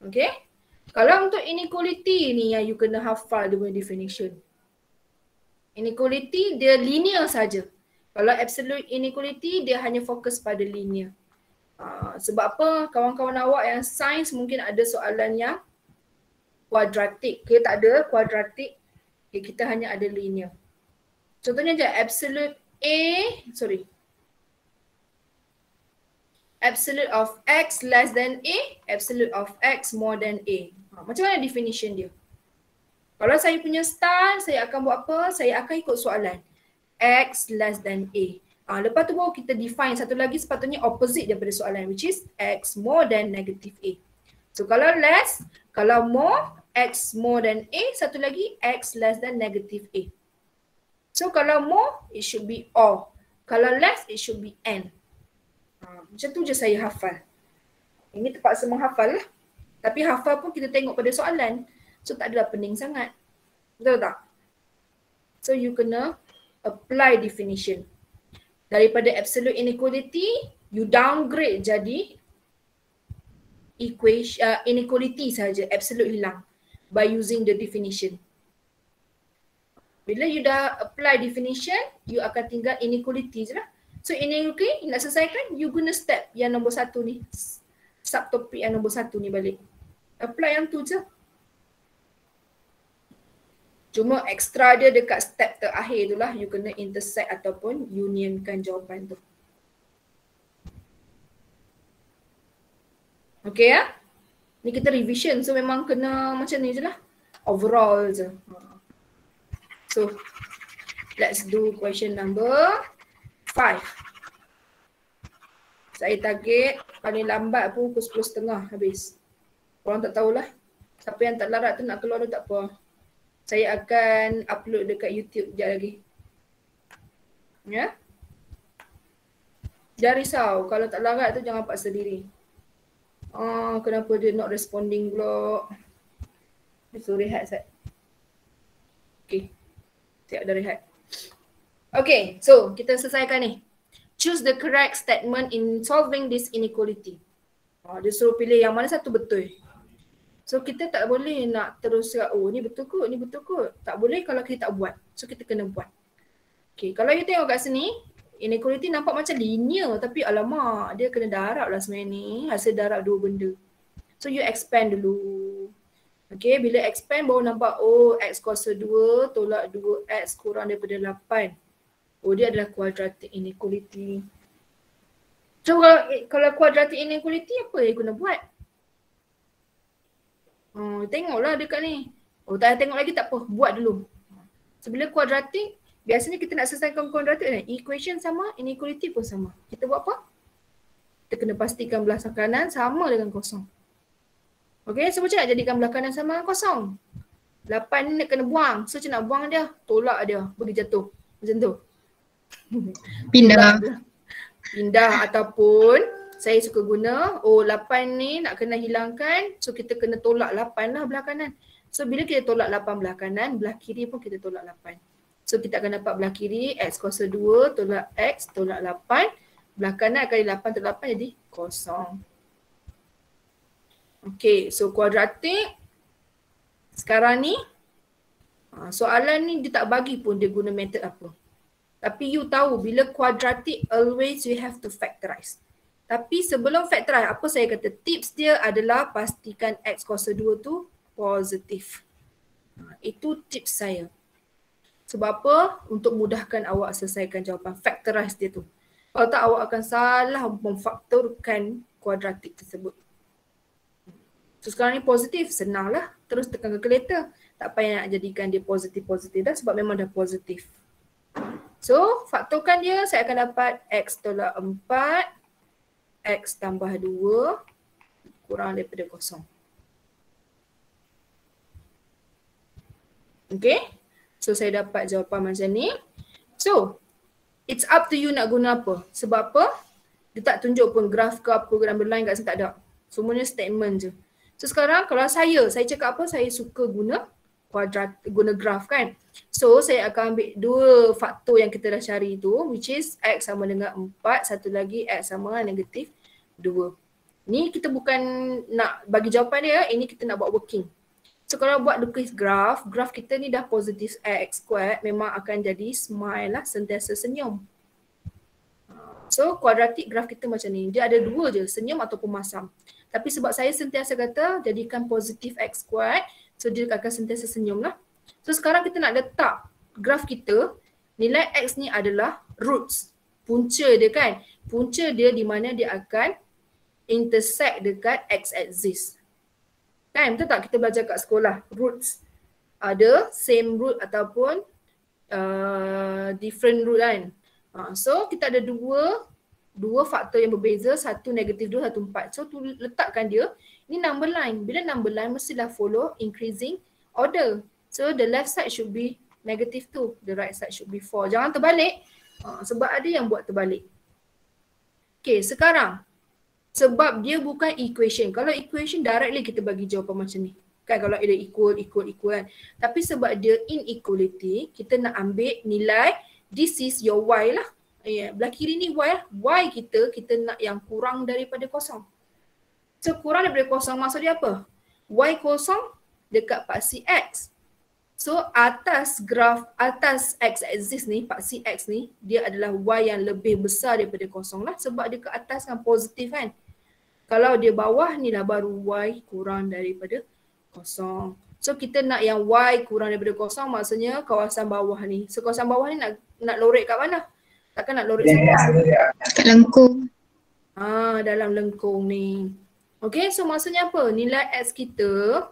Okay? Kalau untuk inequality ni yang you kena hafal dia punya definition. Inequality dia linear saja. Kalau absolute inequality dia hanya fokus pada linear. Sebab apa kawan-kawan awak yang sains mungkin ada soalan yang kuadratik. Kita tak ada kuadratik. Kita hanya ada linear. Contohnya je absolute absolute of x less than a, absolute of x more than a. Macam mana definition dia? Kalau saya punya style, saya akan buat apa? Saya akan ikut soalan. X less than a. Lepas tu baru kita define satu lagi sepatutnya opposite daripada soalan, which is x more than negative a. So kalau less, kalau more, x more than a, satu lagi x less than negative a. So kalau more, it should be or. Kalau less, it should be and. Macam tu je saya hafal. Ini terpaksa menghafal lah. Tapi hafal pun kita tengok pada soalan. So tak adalah pening sangat. Betul tak? So you kena apply definition. Daripada absolute inequality, you downgrade jadi inequality saja. Absolute hilang. By using the definition. Bila you dah apply definition, you akan tinggal inequality je lah. So inequality nak selesaikan, you guna step yang nombor satu ni. Subtopik yang nombor satu ni balik. Apply yang tu je. Cuma extra dia dekat step terakhir tu lah, you kena intersect ataupun unionkan jawapan tu. Okay ya? Ni kita revision, so memang kena macam ni je lah. Overall je. So, let's do question number 5. Saya target paling lambat pun pukul 10.30 habis. Korang tak tahulah. Siapa yang tak larat tu nak keluar tu tak apa. Saya akan upload dekat YouTube sekejap lagi. Ya? Jangan risau. Kalau tak larat tu jangan paksa diri. Kenapa dia not responding pula? Dia suruh rehat Sat. Okay. Siap dah rehat. Okay, so kita selesaikan ni. Choose the correct statement in solving this inequality. Dia suruh pilih yang mana satu betul. So kita tak boleh nak terus cakap, oh ni betul kot, ni betul kot. Tak boleh kalau kita tak buat. So kita kena buat. Okay, kalau you tengok kat sini, inequality nampak macam linear tapi alamak, dia kena darab lah sebenarnya ni. Hasil darab dua benda. So you expand dulu. Okay, bila expand baru nampak, oh x kuasa 2 tolak 2x kurang daripada 8. Oh dia adalah quadratic inequality. So kalau quadratic inequality apa yang guna buat? Tengoklah dekat ni. Oh tak tengok lagi tak apa, buat dulu. So bila quadratic, biasanya kita nak selesaikan quadratic ni, equation sama, inequality pun sama. Kita buat apa? Kita kena pastikan belah kanan sama dengan kosong. Okay, so macam nak jadikan belah kanan sama dengan kosong? 8 ni nak kena buang. So macam nak buang dia, tolak dia, bagi jatuh. Macam tu. Pindah. Pindah ataupun saya suka guna 8 ni nak kena hilangkan, so kita kena tolak 8 lah belah kanan. So bila kita tolak 8 belah kanan, belah kiri pun kita tolak 8. So kita akan dapat belah kiri x kuasa 2 tolak x tolak 8. Belah kanan kali 8 tolak 8 jadi kosong. Okay, so kuadratik sekarang ni soalan ni dia tak bagi pun dia guna metod apa. Tapi you tahu bila kuadratik always you have to factorize. Tapi sebelum factorize, apa saya kata, tips dia adalah pastikan x kuasa 2 tu positif. Itu tips saya. Sebab apa? Untuk mudahkan awak selesaikan jawapan, factorize dia tu. Kalau tak awak akan salah memfaktorkan kuadratik tersebut. So sekarang ni positif, senang lah. Terus tekan calculator. Tak payah nak jadikan dia positif-positif dah sebab memang dah positif. So faktorkan dia, saya akan dapat x tolak 4 x tambah 2 kurang daripada kosong. Okay. So saya dapat jawapan macam ni. So it's up to you nak guna apa. Sebab apa? Dia tak tunjuk pun graf ke apa, number line kat sini tak ada. Semuanya statement je. So sekarang kalau saya cakap apa, saya suka guna guna graf kan. So saya akan ambil dua faktor yang kita dah cari tu, which is x sama dengan 4, satu lagi x sama dengan negatif 2. Ni kita bukan nak bagi jawapan dia, ini kita nak buat working. So kalau buat lukis graf kita ni dah positif x squared, memang akan jadi smile lah, sentiasa senyum. So kuadratik graf kita macam ni, dia ada dua je, senyum ataupun masam. Tapi sebab saya sentiasa kata jadikan positif x squared, so dia akan sentiasa senyum lah. So sekarang kita nak letak graf kita, nilai x ni adalah roots, punca dia kan. Punca dia di mana dia akan intersect dekat x-axis. Kan, betul tak kita belajar kat sekolah, roots ada same root ataupun different root kan. So kita ada dua faktor yang berbeza, satu negatif 2, satu 4. So tu letakkan dia, ini number line. Bila number line mestilah follow increasing order. So the left side should be negative 2, the right side should be 4. Jangan terbalik, sebab ada yang buat terbalik. Okay, sekarang sebab dia bukan equation. Kalau equation directly kita bagi jawapan macam ni. Kan kalau ada equal kan. Tapi sebab dia inequality, kita nak ambil nilai, this is your y lah. Belah kiri ni y lah. Y kita nak yang kurang daripada kosong. So kurang daripada kosong maksud dia apa? Y kosong dekat paksi x. So atas graf, atas x-axis ni, paksi x ni, dia adalah y yang lebih besar daripada kosong lah. Sebab dia ke atas kan positif kan. Kalau dia bawah ni lah baru y kurang daripada kosong. So kita nak yang y kurang daripada kosong, maksudnya kawasan bawah ni. So kawasan bawah ni nak lorek kat mana? Takkan nak lorek semua. Kat lengkung. Dalam lengkung ni. Okay, so maksudnya apa? Nilai x kita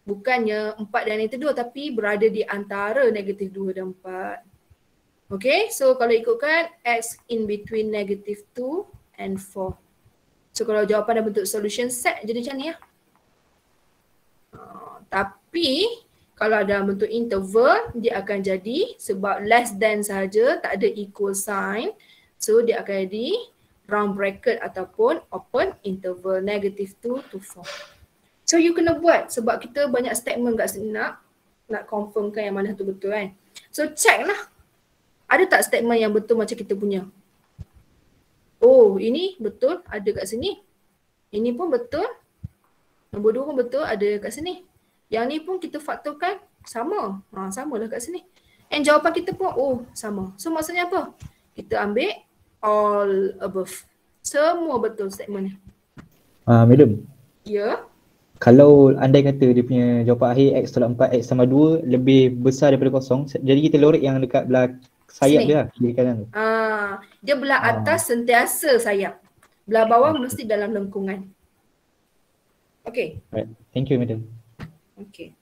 bukannya 4 dan negatif 2 tapi berada di antara negatif 2 dan 4. Okay, so kalau ikutkan x in between negative 2 and 4. So kalau jawapan dah bentuk solution set jadi macam ni lah. Tapi kalau ada bentuk interval dia akan jadi sebab less than saja, tak ada equal sign. So dia akan jadi round bracket ataupun open interval negative 2 to 4. So you kena buat sebab kita banyak statement kat sini nak confirmkan yang mana tu betul kan. So check lah. Ada tak statement yang betul macam kita punya? Oh, ini betul ada kat sini. Ini pun betul. Nombor 2 pun betul ada kat sini. Yang ni pun kita faktorkan sama. Samalah kat sini. And jawapan kita pun sama. So maksudnya apa? Kita ambil all above. Semua betul statement ni. Madam. Ya. Kalau andai kata dia punya jawapan akhir x tolak 4 x sama 2 lebih besar daripada kosong, jadi kita lorek yang dekat belah sayap sini. dia lah, kiri kanan tu. Dia belah atas sentiasa sayap. Belah bawah mesti dalam lengkungan. Okay. Right. Thank you, madam. Okay.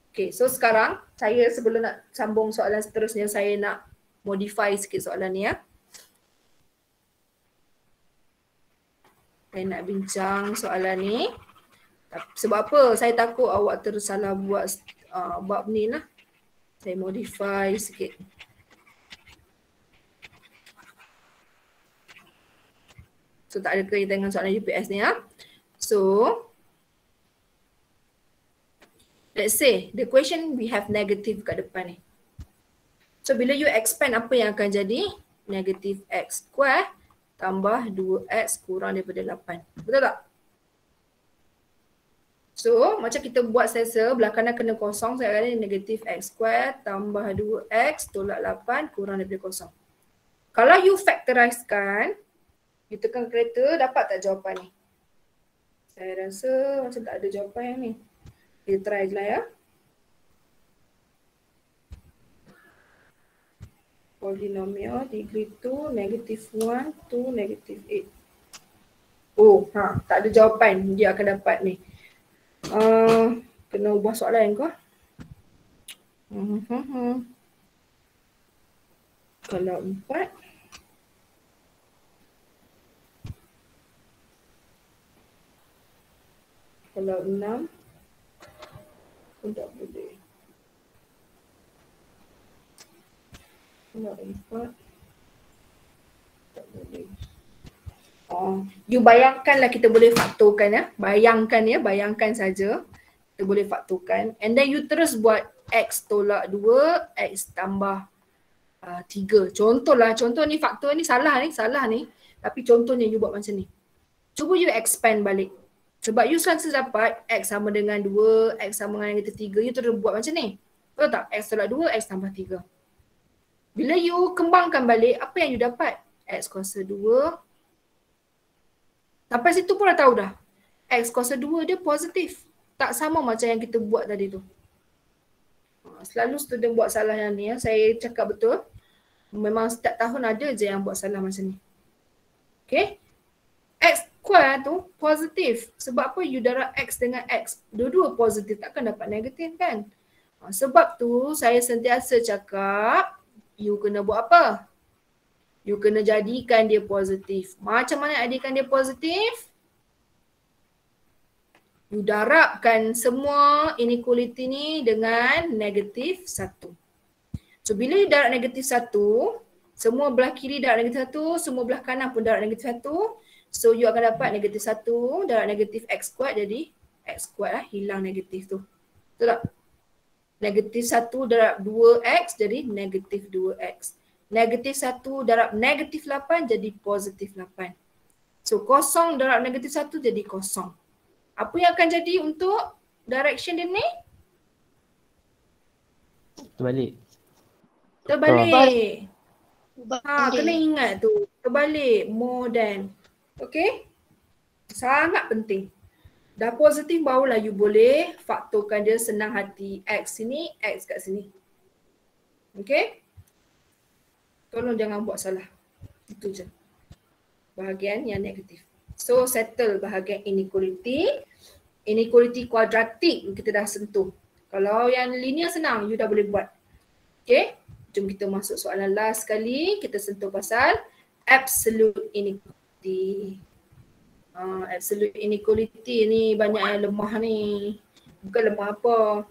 Okay, so sekarang saya sebelum nak sambung soalan seterusnya, saya nak modify sikit soalan ni ya. Saya nak bincang soalan ni. Sebab apa? Saya takut awak tersalah buat bab ni lah. Saya modify sikit. So tak ada kaitan dengan soalan UPS ni ya. So let's say the question we have negative kat depan ni. So bila you expand, apa yang akan jadi? Negative x square tambah 2x kurang daripada 8. Betul tak? So macam kita buat selesa, belah kanan kena kosong. Saya kata negative x square tambah 2x tolak 8 kurang daripada kosong. Kalau you factorizekan, you tekan kereta, dapat tak jawapan ni? Saya rasa macam tak ada jawapan yang ni. Kita try je lah ya. Polinomial degree 2, negative 1 to negative 8. Oh, tak ada jawapan dia akan dapat ni. Kena ubah soalan ke? Kalau 4. Kalau 6. Pun tak boleh. Kalau 4. Tak boleh. You bayangkanlah kita boleh faktorkan ya. Bayangkan saja. Kita boleh faktorkan. And then you terus buat x tolak 2, x tambah 3. Contoh ni faktor ni salah ni. Tapi contohnya you buat macam ni. Cuba you expand balik. Sebab you selalu dapat x sama dengan 2, x sama dengan negatif 3. You terus buat macam ni. Betul tak? X tolak 2, x tambah 3. Bila you kembangkan balik, apa yang you dapat? X kuasa 2. Sampai situ pun dah tahu dah. X kuasa 2 dia positif. Tak sama macam yang kita buat tadi tu. Selalu student buat salah yang ni ya. Saya cakap betul. Memang setiap tahun ada je yang buat salah macam ni. Okay. X square tu positif. Sebab apa? You darab X dengan X. Dua-dua positif. Takkan dapat negatif kan? Sebab tu saya sentiasa cakap you kena buat apa? You kena jadikan dia positif. Macam mana jadikan dia positif? You darabkan semua inequality ni dengan negatif 1. So bila you darab negatif 1, semua belah kiri darab negatif 1, semua belah kanan pun darab negatif 1. So you akan dapat negatif 1 darab negatif x squared jadi x squared lah, hilang negatif tu. Betul tak? Negatif 1 darab 2x jadi negatif 2x. Negatif 1 darab negatif 8 jadi positif 8. So kosong darab negatif 1 jadi kosong. Apa yang akan jadi untuk direction dia ni? Terbalik. Kena ingat tu. Terbalik, more than. Okay? Sangat penting. Dah positif barulah you boleh faktorkan dia senang hati. X sini, X kat sini. Okay? Tolong jangan buat salah. Itu je. Bahagian yang negatif. So settle bahagian inequality. Inequality kuadratik kita dah sentuh. Kalau yang linear senang, you dah boleh buat. Okay? Jom kita masuk soalan last sekali. Kita sentuh pasal absolute inequality. Absolute inequality ni banyak yang lemah ni. Bukan lemah apa.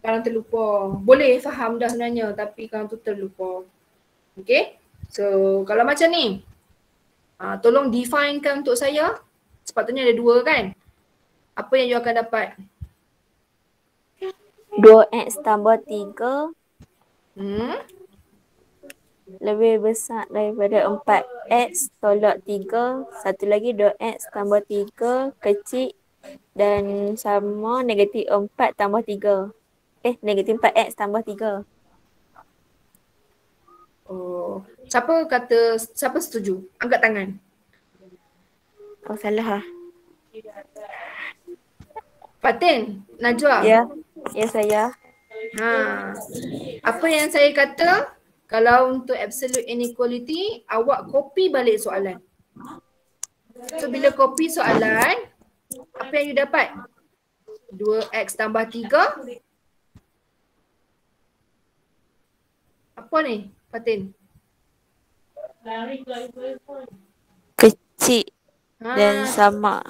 Kadang terlupa. Boleh faham dah sebenarnya tapi kadang tu terlupa. Okay. So kalau macam ni. Tolong definekan untuk saya. Sepatutnya ada 2 kan. Apa yang you akan dapat? 2x tambah 3 lebih besar daripada 4x tolak 3. Satu lagi 2x tambah 3 kecil dan sama negatif 4 tambah 3. Negatif 4x tambah 3. Oh, siapa setuju? Angkat tangan. Oh, salah lah. Fatin, Najwa. Ya, saya. Apa yang saya kata? Kalau untuk absolute inequality, awak copy balik soalan. So bila copy soalan, apa yang you dapat? 2x tambah 3. Apa ni, Fatin? Kecil dan sama.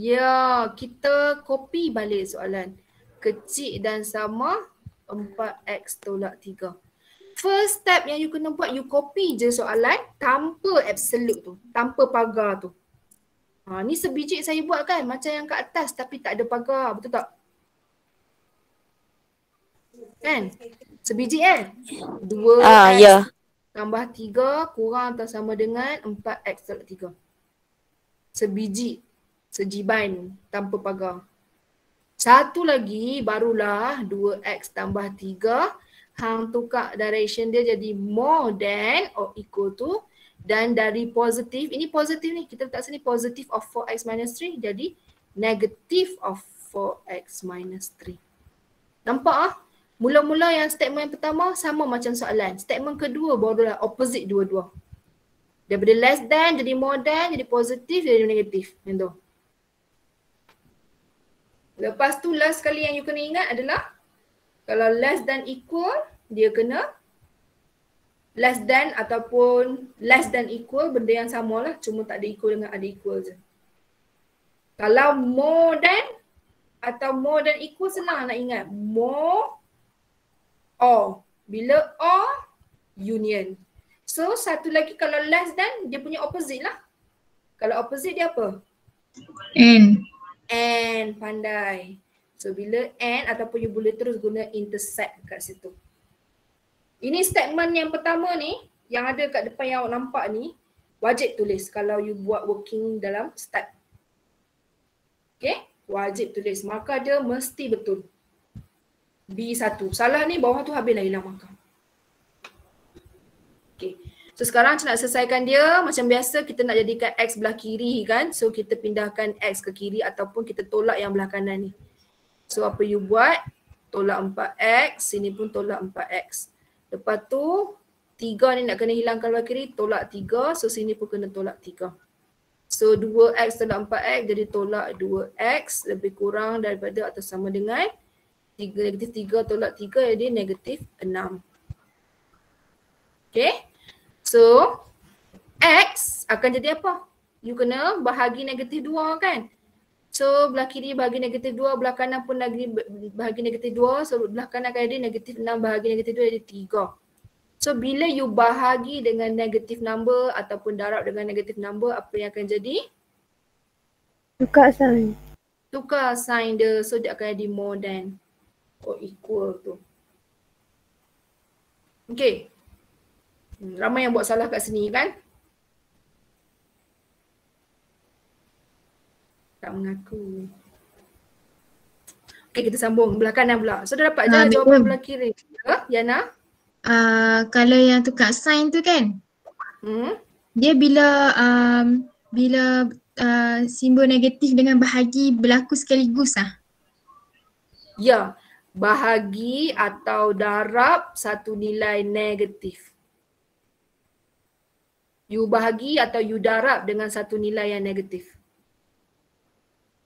Ya, kita copy balik soalan. Kecil dan sama 4x tolak 3. First step yang you kena buat, you copy je soalan tanpa absolute tu, tanpa pagar tu. Ni sebiji saya buat kan, macam yang kat atas tapi tak ada pagar, betul tak? Kan? Sebiji kan? 2x Ya. tambah 3 kurang atau sama dengan 4x tolak 3. Sebiji, sejiban tanpa pagar. Satu lagi barulah 2x tambah 3. Hang tukar direction dia jadi more than or equal to. Dan dari positif, ini positif ni, kita letak sini positive of 4x minus 3 jadi negative of 4x minus 3. Nampak ah? Mula-mula yang statement yang pertama sama macam soalan. Statement kedua barulah opposite dua-dua. Daripada less than jadi more than, jadi positif jadi negatif. Macam tu. Lepas tu last sekali yang you kena ingat adalah kalau less than equal, dia kena less than ataupun less than equal, benda yang sama lah, cuma tak ada equal dengan ada equal je. Kalau more than atau more than equal senang nak ingat. More or. Bila or, union. So satu lagi kalau less than, dia punya opposite lah. Kalau opposite dia apa? And, pandai. So bila and ataupun you boleh terus guna intersect kat situ. Ini statement yang pertama ni, yang ada kat depan yang awak nampak ni, wajib tulis kalau you buat working dalam start. Okay, wajib tulis. Markah dia mesti betul. B1. Salah ni bawah tu habislah hilang markah. Okay. So sekarang nak selesaikan dia, macam biasa kita nak jadikan X belah kiri kan. So kita pindahkan X ke kiri ataupun kita tolak yang belah kanan ni. So apa you buat? Tolak 4X, sini pun tolak 4X. Lepas tu 3 ni nak kena hilangkan belah kiri, tolak 3. So sini pun kena tolak 3. So 2X tolak 4X jadi tolak 2X lebih kurang daripada atau sama dengan 3, negatif 3 tolak 3 jadi negatif 6. Okay. So, X akan jadi apa? You kena bahagi negatif 2 kan? So, belah kiri bahagi negatif 2, belah kanan pun lagi bahagi negatif 2. So, belah kanan akan jadi negatif 6 bahagi negatif 2 jadi 3. So, bila you bahagi dengan negatif number ataupun darab dengan negatif number, apa yang akan jadi? Tukar sign. Tukar sign dia. So, dia akan jadi more than or equal tu. Okay. Ramai yang buat salah kat sini kan? Tak mengaku. Okay, kita sambung belah kanan pula. So dah dapat je jawapan belah kiri. Yana? Kalau yang tukar sign tu kan, dia bila simbol negatif dengan bahagi berlaku sekaligus lah. Ya, bahagi atau darab satu nilai negatif. You bahagi atau you darab dengan satu nilai yang negatif.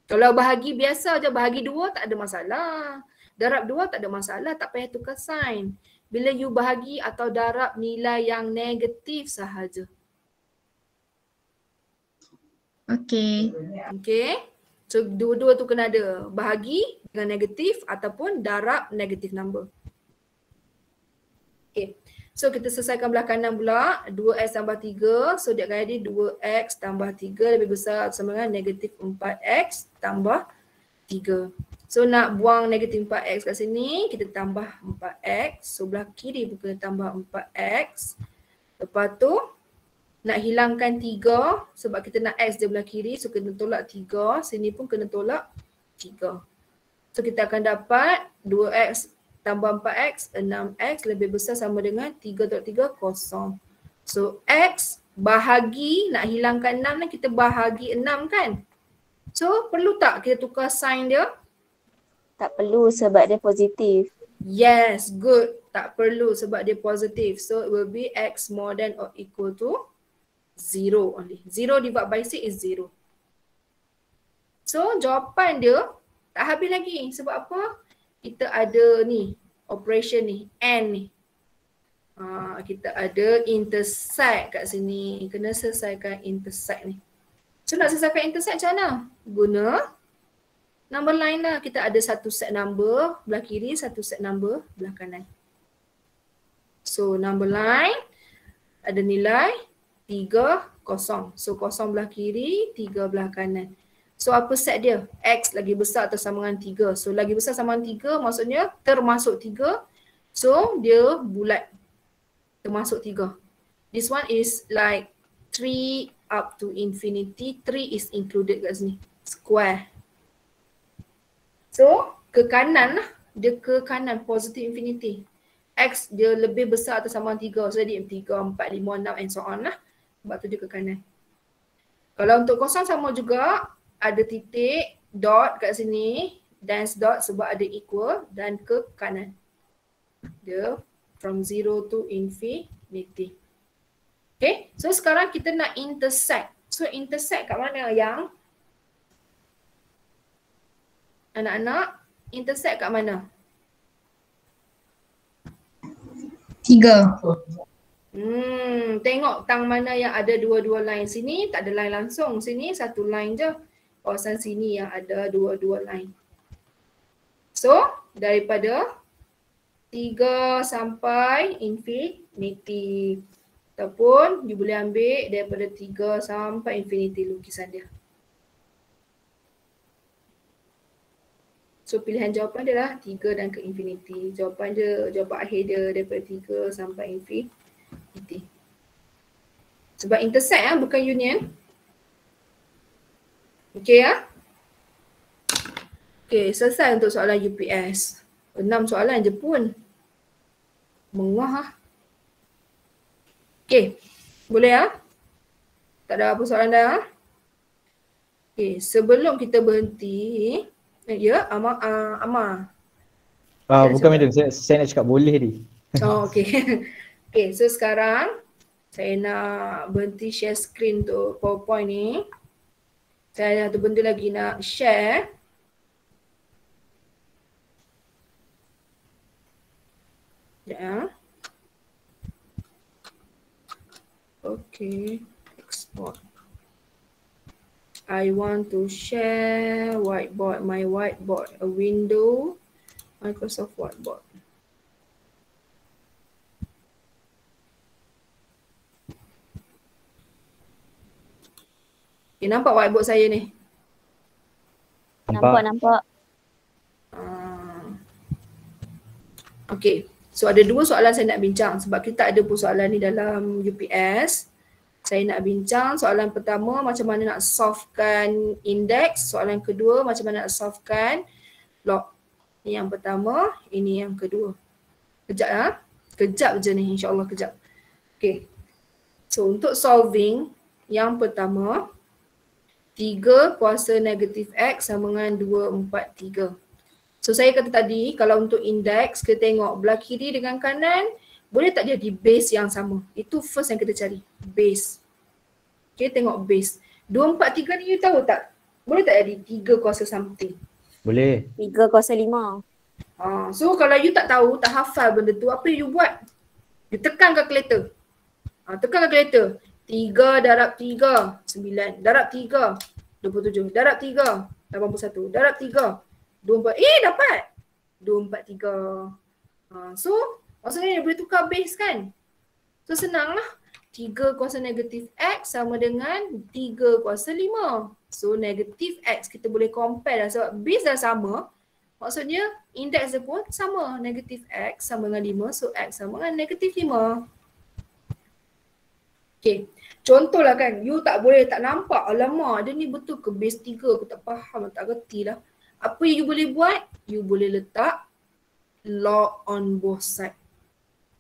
Kalau bahagi biasa je, bahagi 2 tak ada masalah. Darab 2 tak ada masalah, tak payah tukar sign. Bila you bahagi atau darab nilai yang negatif sahaja. Okay. Okay. So dua-dua tu kena ada. Bahagi dengan negatif ataupun darab negatif number. Okay. So kita selesaikan belah kanan pula, 2x tambah 3, so dia akan jadi 2x tambah 3 lebih besar sama dengan negatif 4x tambah 3. So nak buang negatif 4x kat sini, kita tambah 4x, so belah kiri pun kena tambah 4x. Lepas tu nak hilangkan 3 sebab kita nak x dia belah kiri, so kena tolak 3, sini pun kena tolak 3. So kita akan dapat 2x tambah 4x, 6x lebih besar sama dengan 3 tolak 3, kosong. So x bahagi, nak hilangkan 6 ni kita bahagi 6 kan? So perlu tak kita tukar sign dia? Tak perlu sebab dia positif. Yes, good. Tak perlu sebab dia positif. So it will be x more than or equal to 0 only. 0 divided by 6 is 0. So jawapan dia tak habis lagi. Sebab apa? Kita ada ni, operation ni, and ni. Kita ada intersect kat sini. Kena selesaikan intersect ni. So nak selesaikan intersect macam mana? guna number line lah. Kita ada satu set number belah kiri, satu set number belah kanan. So number line ada nilai 3, 0. So 0 belah kiri, 3 belah kanan. So apa set dia? X lagi besar atau sama dengan 3. So lagi besar sama dengan 3 maksudnya termasuk 3. So dia bulat. Termasuk 3. This one is like 3 up to infinity. 3 is included kat sini. Square. So ke kanan lah. Dia ke kanan positive infinity. X dia lebih besar atau sama dengan 3. So dia 3, 4, 5, 6 and so on lah. Sebab tu dia ke kanan. Kalau untuk 0 sama juga. Ada titik dot kat sini. Dance dot sebab ada equal dan ke kanan. Dia from 0 to infinity. Okay, so sekarang kita nak intersect. So intersect kat mana yang? Anak-anak, intersect kat mana? 3. Tengok tang mana yang ada dua-dua line. Sini tak ada line langsung. Sini satu line je. Kawasan sini yang ada dua-dua line. So, daripada 3 sampai infinity. Ataupun you boleh ambil daripada 3 sampai infinity lukisan dia. So pilihan jawapan dia lah 3 dan ke infinity. Jawapan akhir dia daripada 3 sampai infinity. Sebab intersect bukan union. Okay ya. Okay, selesai untuk soalan UPS. 6 soalan je pun. Mengah. Okay, boleh ya? Tak ada apa soalan dah? Okay, sebelum kita berhenti, ya, Amar. Bukan madam, saya nak cakap boleh ni. Oh, okay. Okay, so sekarang saya nak berhenti share screen untuk PowerPoint ni. Saya ada satu benda lagi nak share. Ya. Okay, export. I want to share whiteboard, my whiteboard, a window, Microsoft Whiteboard. Okay, nampak whiteboard saya ni? Nampak. Okay, so ada dua soalan saya nak bincang sebab kita ada pun soalan ni dalam UPS. Saya nak bincang soalan pertama macam mana nak solvekan index, soalan kedua macam mana nak solvekan log. Ini yang pertama, ini yang kedua. Kejap ya. Kejap je ni, insyaAllah kejap. Okay, so untuk solving yang pertama, 3 kuasa negatif X sama dengan 2, 4, 3. So saya kata tadi kalau untuk index kita tengok belah kiri dengan kanan boleh tak jadi base yang sama. Itu first yang kita cari, base. Okay, tengok base. 2, 4, 3 ni you tahu tak? Boleh tak jadi 3 kuasa something? Boleh. 3 kuasa 5. So kalau you tak tahu, tak hafal benda tu, apa you buat? You tekan kalkulator. Tekan kalkulator. 3 darab 3, 9. Darab 3, 27. Darab 3, 81. Darab 3, 24. Dapat! 2, 4, 3. So, maksudnya dia boleh tukar base kan? So, senang lah. 3 kuasa negatif X sama dengan 3 kuasa 5. So, negatif X kita boleh compare dah sebab base dah sama. Maksudnya, index dia pun sama. Negatif X sama dengan 5. So, X sama dengan negatif 5. Okay, contohlah kan, you tak boleh tak nampak, alamak dia ni betul ke base 3, aku tak faham, tak reti lah. Apa you boleh buat? You boleh letak log on both side.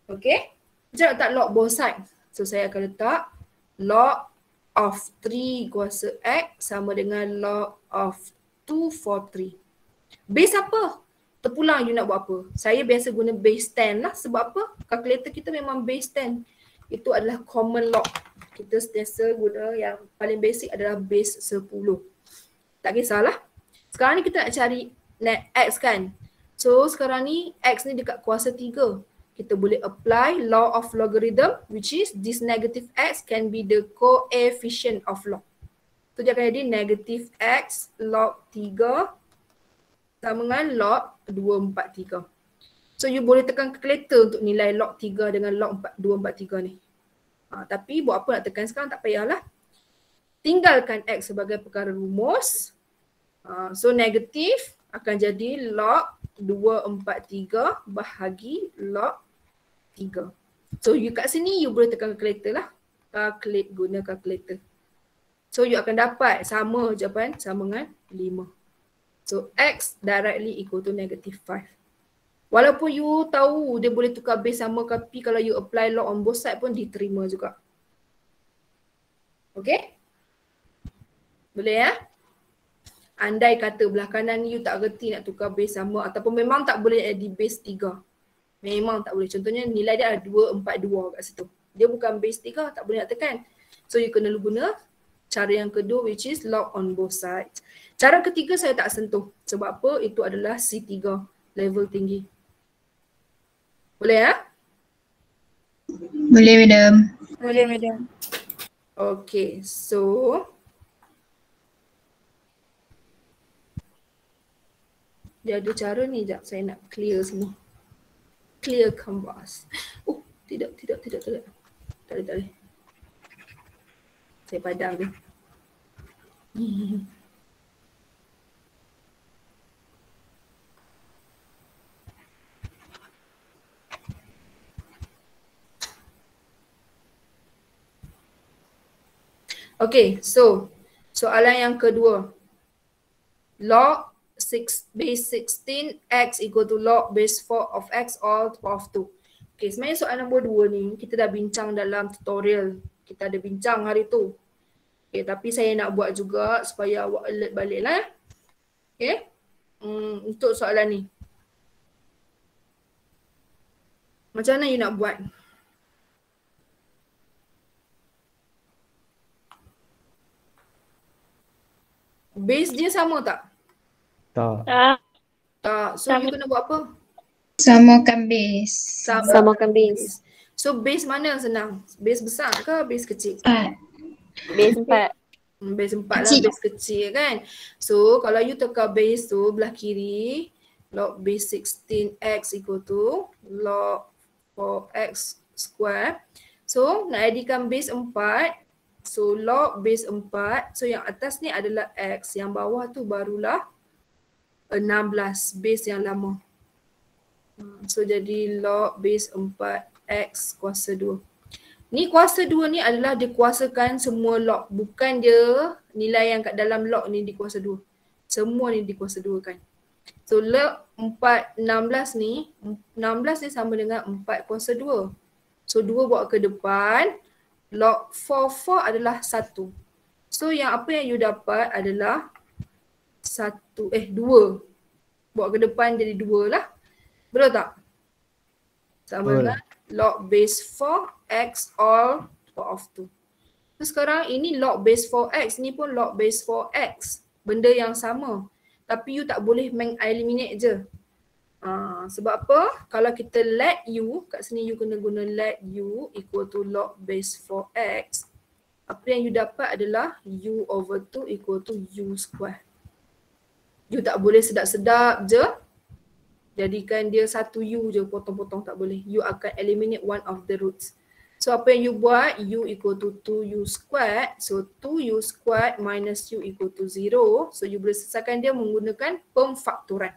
Okay, macam letak log both side. So saya akan letak log of 3 kuasa X sama dengan log of 2 for 3. Base apa? Terpulang you nak buat apa? Saya biasa guna base 10 lah, sebab apa? Kalkulator kita memang base 10. Itu adalah common log. Kita sentiasa guna yang paling basic adalah base 10. Tak kisahlah. Sekarang ni kita nak cari net X kan. So sekarang ni X ni dekat kuasa 3. Kita boleh apply law of logarithm which is this negative X can be the coefficient of log. So dia akan jadi negatif X log 3 sama dengan log 243. So you boleh tekan kalkulator untuk nilai log 3 dengan log 243 ni. Tapi buat apa nak tekan sekarang, tak payahlah. Tinggalkan X sebagai perkara rumus. So negatif akan jadi log 243 bahagi log 3. So you kat sini you boleh tekan kalkulator lah. Guna kalkulator. So you akan dapat sama jawapan sama dengan 5. So X directly equal to negative 5. Walaupun you tahu dia boleh tukar base sama, tapi kalau you apply log on both side pun diterima juga. Okay? Boleh ya? Andai kata belah kanan you tak reti nak tukar base sama ataupun memang tak boleh add di base 3. Memang tak boleh. Contohnya nilai dia ada 242 kat situ. Dia bukan base 3, tak boleh nak tekan. So you kena guna cara yang kedua which is log on both sides. Cara ketiga saya tak sentuh. Sebab apa? Itu adalah C3 level tinggi. Boleh ya? Boleh, madam. Boleh, madam. Okay, so dia ada cara ni, sekejap saya nak clear semua. Clear canvas. Oh, tidak. Tak boleh. Saya padam dia. Okay, so soalan yang kedua. Log base 16 X equal to log base 4 of X all to power of 2. Okay, sebenarnya soalan nombor 2 ni kita dah bincang dalam tutorial. Kita ada bincang hari tu. Okay, tapi saya nak buat juga supaya awak alert balik lah. Okay, untuk soalan ni. Macam mana you nak buat? Base dia sama tak? Tak. Tak. So you kena buat apa? Samakan base. Samakan base. So base mana yang senang? Base besar ke base kecil? 4. Base 4. Base 4 lah, base kecil kan. So kalau you tukar base tu belah kiri, log base 16x equal to log 4x square. So nak jadikan base 4, so log base 4, so yang atas ni adalah x, yang bawah tu barulah 16, base yang lama. So jadi log base 4x kuasa 2. Ni kuasa 2 ni adalah dikuasakan semua log, bukan dia nilai yang kat dalam log ni dikuasa 2. Semua ni dikuasa 2 kan. So log 4, 16 ni sama dengan 4 kuasa 2. So 2 bawa ke depan, log 4 adalah 1. So yang apa yang you dapat adalah 2. Bawa ke depan jadi 2 lah. Betul tak? Sama dengan log base 4x all power of 2. So sekarang ini log base 4x, ni pun log base 4x. Benda yang sama. Tapi you tak boleh meng-eliminate je. Sebab apa? Kalau kita let u, kat sini you kena guna let u equal to log base 4x. Apa yang you dapat adalah u over 2 equal to u square. You tak boleh sedap-sedap je jadikan dia 1u je, potong-potong tak boleh. You akan eliminate one of the roots. So apa yang you buat, u equal to 2u squared. So 2u squared minus u equal to 0. So you boleh selesaikan dia menggunakan pemfaktoran.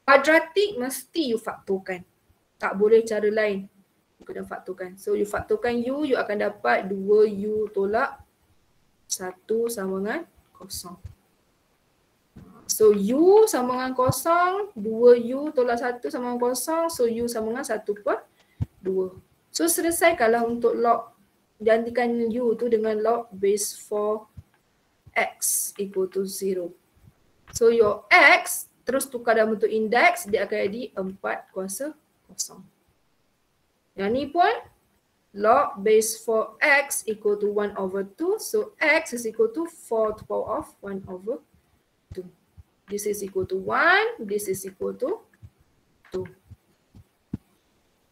Kuadratik mesti you faktorkan. Tak boleh cara lain. You kena faktorkan. So you faktorkan u, you akan dapat 2u tolak 1 sama dengan 0. So u sama dengan 0, 2u tolak 1 sama dengan 0. So u sama dengan 1/2. So selesaikanlah untuk log, gantikan u tu dengan log base 4x equal to 0. So your x terus tukar dalam bentuk indeks, dia akan jadi 4 kuasa 0. Yang ni pun log base 4x equal to 1 over 2. So x is equal to 4 to the power of 1 over 2. This is equal to 1, this is equal to 2.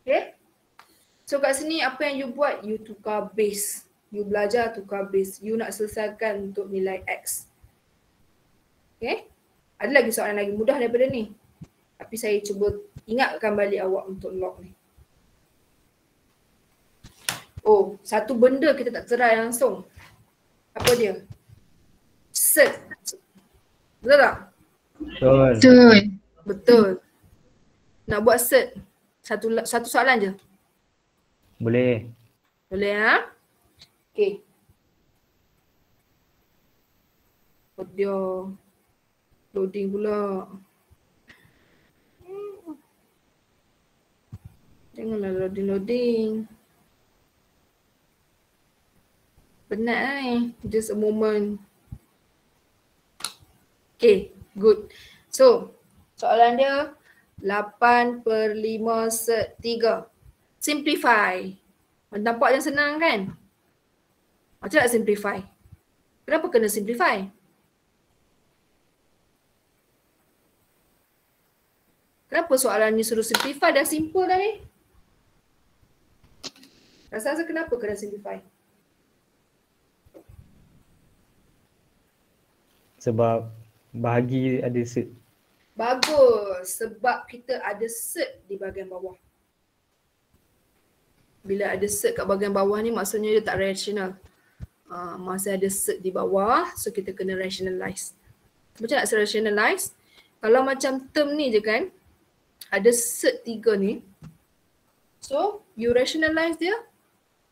Okay. So kat sini apa yang you buat? You tukar base. You belajar tukar base. You nak selesaikan untuk nilai X. Okay. Ada lagi soalan lagi mudah daripada ni. Tapi saya cuba ingatkan balik awak untuk log ni. Oh, satu benda kita tak terai langsung. Apa dia? Set. Betul tak? Betul. Betul. Betul. Nak buat set. Satu soalan je. Boleh. Boleh ha? Okay. Oh dia. Loading pula. Janganlah loading. Penat Just a moment. Okay, good. So, soalan dia 8/5 set 3. Simplify. Nampak yang senang kan? Macam nak simplify? Kenapa kena simplify? Kenapa soalan ni suruh simplify? Dah simple dah ni. Rasa kenapa kena simplify? Sebab bahagi ada set. Bagus. Sebab kita ada set di bahagian bawah. Bila ada set kat bahagian bawah ni maksudnya dia tak rational. Masih ada set di bawah, so kita kena rationalize. Macam nak rationalize? Kalau macam term ni je kan, ada set 3 ni. So, you rationalize dia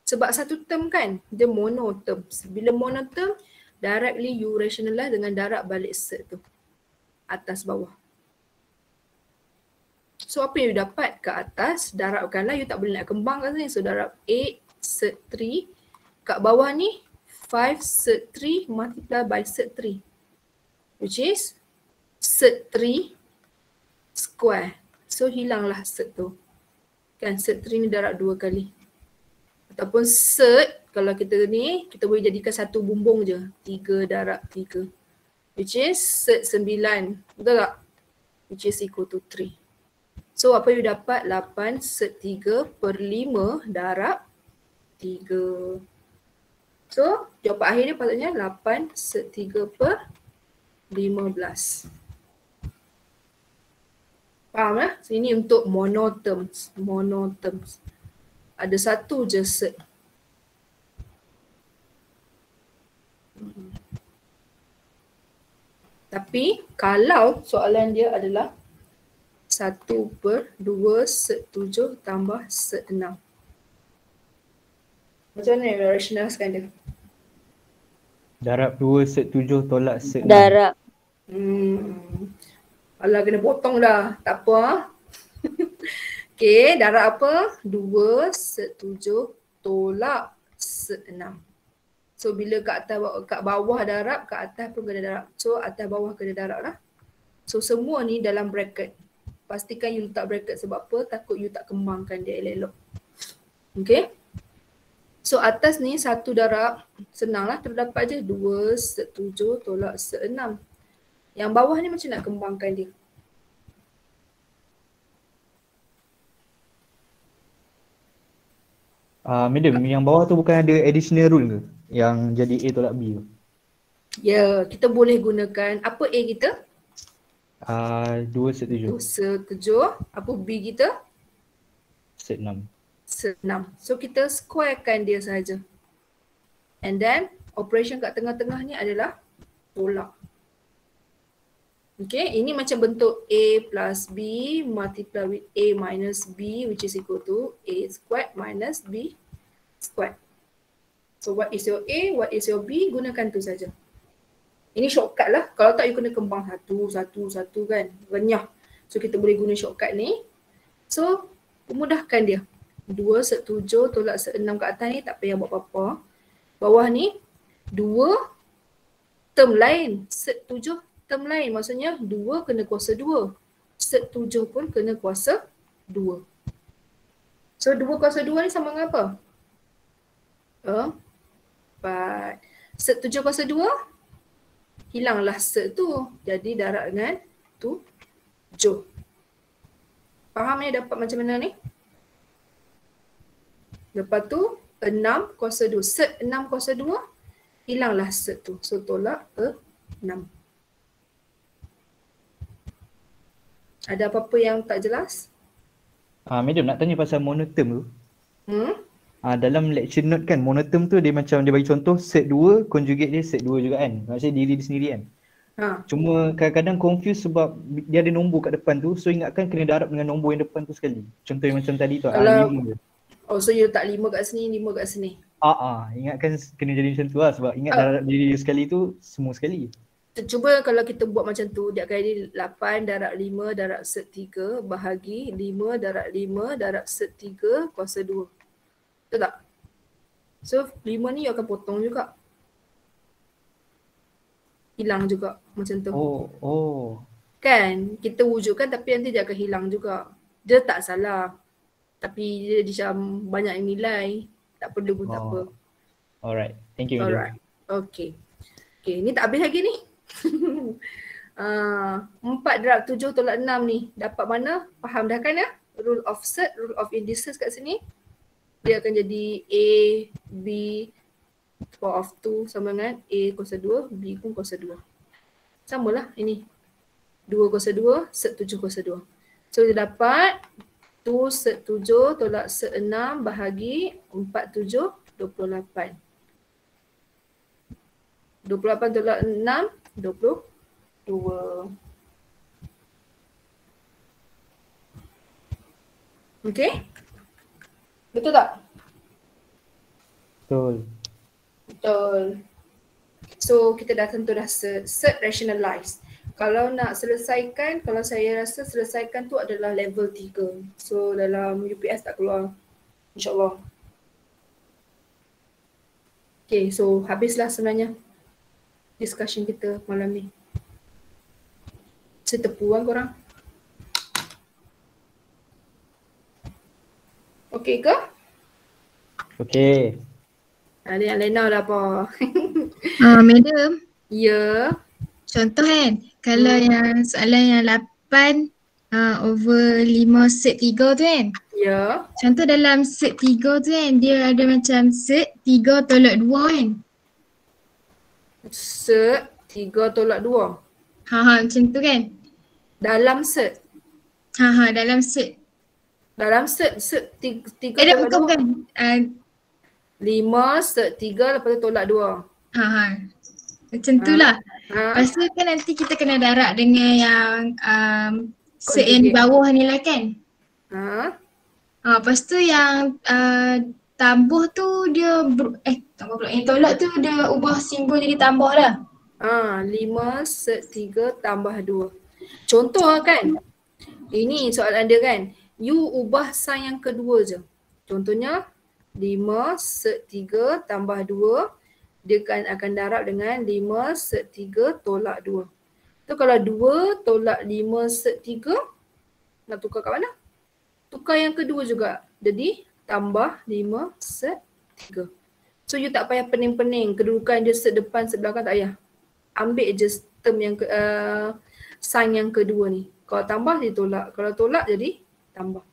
sebab satu term kan, dia monoterm. Bila monoterm, directly you rationalize dengan darab balik set tu. Atas bawah. So apa yang you dapat ke atas, darabkanlah, you tak boleh nak kembang kat sini. So darab 8 set 3. Kat bawah ni 5 set 3 multiply by set 3. Which is set 3 square. So hilanglah set tu. Kan set 3 ni darab 2 kali. Ataupun set, kalau kita ni, kita boleh jadikan satu bumbung je. 3 darab 3. Which is set 9. Betul tak? Which is equal to 3. So apa you dapat? 8 set 3/5 darab 3. So jawapan akhir dia patutnya 8 set 3/15. Faham lah? So, ini untuk monoterms. Monoterms. Ada satu je set. Tapi kalau soalan dia adalah 1/2 set 7 tambah set 6. Macam mana you rationalkan dia? Darab 2 set 7 tolak set 6. Darab. Alah kena potong dah. Tak apa. Okay, darab apa? 2 set 7 tolak set 6. So bila kat bawah darab, kat atas pun kena darab. So atas bawah kena darab lah. So semua ni dalam bracket. Pastikan you letak bracket sebab apa? Takut you tak kembangkan dia elok-elok. Okay. So atas ni satu darab, senang lah terdapat je 2 set 7 tolak set 6. Yang bawah ni macam nak kembangkan dia? Madam, yang bawah tu bukan ada additional rule ke? Yang jadi A tolak B tu? Ya, kita boleh gunakan, apa A kita? 2 set 7. 2 set 7. Apa B kita? Set 6. Set 6. So kita squarekan dia saja. And then operation kat tengah-tengah ni adalah tolak. Okay, ini macam bentuk A plus B multiply with A minus B which is equal to A squared minus B squared. So what is your A, what is your B, gunakan tu saja. Ini shortcut lah. Kalau tak you kena kembang satu kan. Renyah. So kita boleh guna shortcut ni. So memudahkan dia. 2 set 7 tolak set 6 kat atas ni tak payah buat apa-apa. Bawah ni 2 term lain. Set 7 term lain. Maksudnya 2 kena kuasa 2. Set 7 pun kena kuasa 2. So 2 kuasa 2 ni sama dengan apa? 4. Set 7 kuasa 2, hilanglah set tu. Jadi darab dengan 7. Faham ni dapat macam mana ni? Lepas tu 6 kuasa 2. Set 6 kuasa 2, hilanglah set tu. So tolak 6. Ada apa-apa yang tak jelas? Madam nak tanya pasal monoterm tu. Hmm? Dalam lecture note kan, monoterm tu dia macam dia bagi contoh set 2, conjugate dia set 2 juga kan. Maksudnya diri dia sendiri kan. Cuma kadang-kadang confuse sebab dia ada nombor kat depan tu. So ingatkan kena darab dengan nombor yang depan tu sekali. Contoh yang macam tadi tu, 5 tu. Oh, so you letak 5 kat sini, 5 kat sini. Ingatkan kena jadi macam tu lah sebab ingat darab diri sekali tu semua sekali. Cuba kalau kita buat macam tu, dia akan jadi 8 darab 5 darab set 3 bahagi 5 darab 5 darab set 3 kuasa 2. Betul tak? So 5 ni you akan potong juga. Hilang juga macam tu. Kan? Kita wujudkan tapi nanti dia akan hilang juga. Dia tak salah. Tapi dia macam banyak nilai. Tak perlu pun tak apa. Alright. Thank you. Alright. Okay. Okay, ni tak habis lagi ni. 4 darab 7 tolak 6 ni dapat mana? Faham dah kan ya? Rule of set, rule of indices kat sini. Dia akan jadi A, B, power of 2 sama dengan A kuasa 2, B pun kuasa 2. Samalah ini. 2 kuasa 2, set 7 kuasa 2. So dia dapat 2 set 7 tolak set 6 bahagi 4, 7, 28. 28 tolak 6, 22. Okay? Betul tak? Betul. Betul. So kita dah tentu dah set rationalize. Kalau nak selesaikan, kalau saya rasa selesaikan tu adalah level 3. So dalam UPS tak keluar. InsyaAllah. Okay, so habislah sebenarnya discussion kita malam ni. Saya tepu kan korang? Okay ke? Okay. Ada yang Lena dah apa? Madam. Ya. Contoh kan, kalau yang soalan yang 8 over 5 set 3 tu kan. Ya. Contoh dalam set 3 tu kan, dia ada macam set 3 tolak 2 kan. Set 3 tolak 2. Macam tu kan. Dalam set. Dalam set. Dalam set 3 tolak 2. Bukan. 5 set 3 lepas tu tolak 2. Macam tu lah. Lepas tu kan nanti kita kena darab dengan yang set yang di bawah ni lah kan. Lepas tu yang tambah tu dia tambah pula. Yang tolak tu dia ubah simbol jadi tambah lah. 5 set 3 tambah 2. Contoh kan. Ini soalan dia kan. You ubah sign yang kedua je. Contohnya 5 set 3 tambah 2. Dia akan darab dengan 5 set 3 tolak 2. So kalau 2 tolak 5 set 3. Nak tukar kat mana? Tukar yang kedua juga. Jadi tambah 5 set 3. So you tak payah pening-pening. Kedudukan dia set depan, set belakang tak payah. Ambil je term yang sign yang kedua ni. Kalau tambah dia tolak. Kalau tolak jadi tambah.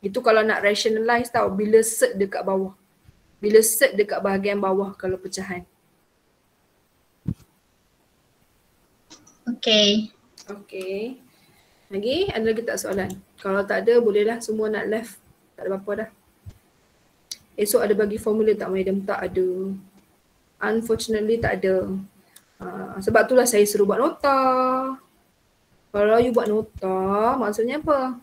Itu kalau nak rationalize tau. Bila set dekat bawah. Bila set dekat bahagian bawah kalau pecahan. Okay. Lagi ada lagi tak soalan? Kalau tak ada bolehlah semua nak left. Tak ada apa-apa dah. Esok ada bagi formula tak madam? Tak ada. Unfortunately tak ada. Sebab itulah saya suruh buat nota. Kalau you buat nota maksudnya apa?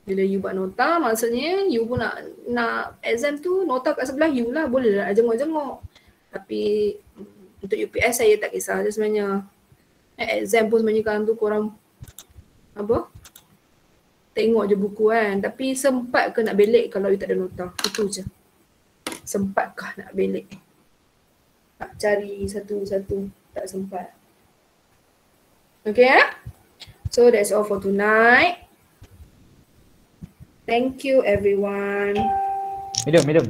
Bila you buat nota maksudnya you pun nak exam tu nota kat sebelah you lah. Boleh lah jenguk-jenguk. Tapi untuk UPS saya tak kisah je sebenarnya. Exam pun sebenarnya kan tu korang apa? Tengok je buku kan. Tapi sempat ke nak belik kalau you tak ada nota? Itu je. Sempatkah nak belik? Tak cari satu-satu. Tak sempat. Okay So that's all for tonight. Thank you everyone. Madam.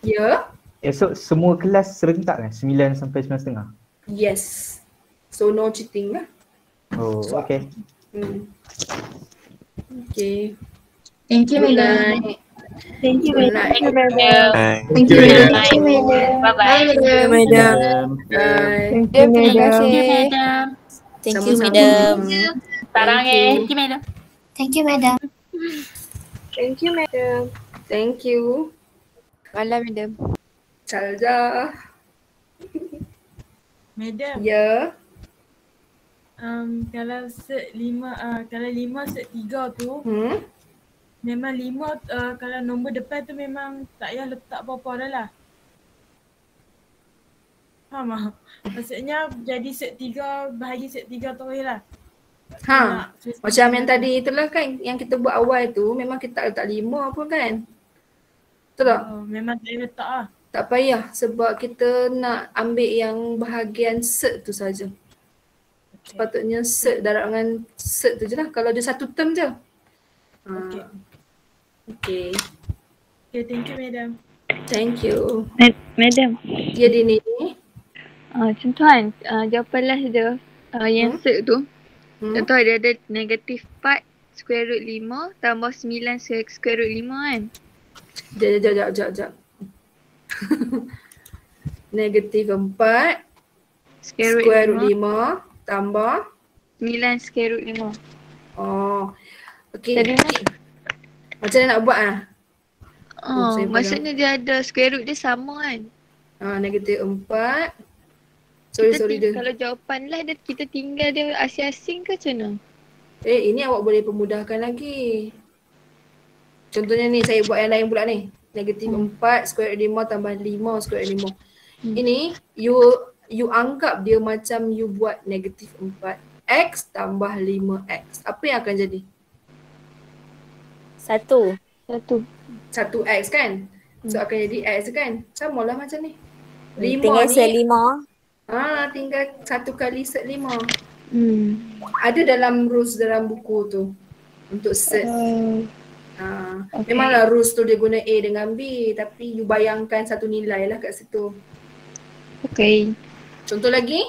Ya? Esok semua kelas serentak kan? 9 sampai 9.30? Yes. So no cheating lah. Oh, okay. Okay. Thank you, Good madam. night. Thank you, Good madam. night. Thank you, madam. Thank you, madam. Bye, madam. Madam. Bye. Thank you, Terima madam. kasih madam. Thank you, Sama-sama. madam. Sarang Thank you. Thank you madam. Thank you, madam. Thank you, madam. Thank you. Malam, madam. Salja. Madam, Ya. kalau set 5, kalau 5 set 3 tu, memang 5 kalau nombor depan tu memang tak payah letak apa-apa dah lah. Faham tak? Maksudnya jadi set 3 bahagi set 3 tu lah. Ha. Macam yang tadi itulah kan yang kita buat awal tu memang kita tak letak 5 pun kan. Betul tak? Memang tak payah letak lah. Tak payah sebab kita nak ambil yang bahagian set tu saja. Sepatutnya set darab dengan set tu je lah. Kalau dia satu term je. Okay. Okay. Okay, thank you madam. Thank you. Madam. Ya Dini. Contoh kan, jawapan last dia yang set tu. Contoh dia ada negatif 4 square root 5 tambah 9 square root 5 kan. Sekejap. Negatif 4 square root 5 tambah 9 square root 5. Oh. Okay. Jadi macam mana nak buat ah? Maksudnya dia ada square root dia sama kan. Negatif 4. Sorry dia. Kalau jawapan lah kita tinggal dia asing-asing ke macam mana? Ini awak boleh pemudahkan lagi. Contohnya ni saya buat yang lain pula ni. Negatif 4 square root 5 tambah 5 square root 5. Ini you anggap dia macam you buat negatif 4x tambah 5x. Apa yang akan jadi? 1x kan? So akan jadi x kan? Sama lah macam ni. 5 Tinggal ni. set 5. Tinggal 1 kali set 5. Ada dalam rules dalam buku tu untuk set. Okay. Memanglah rules tu dia guna A dengan B tapi you bayangkan satu nilai lah kat situ. Okay. Contoh lagi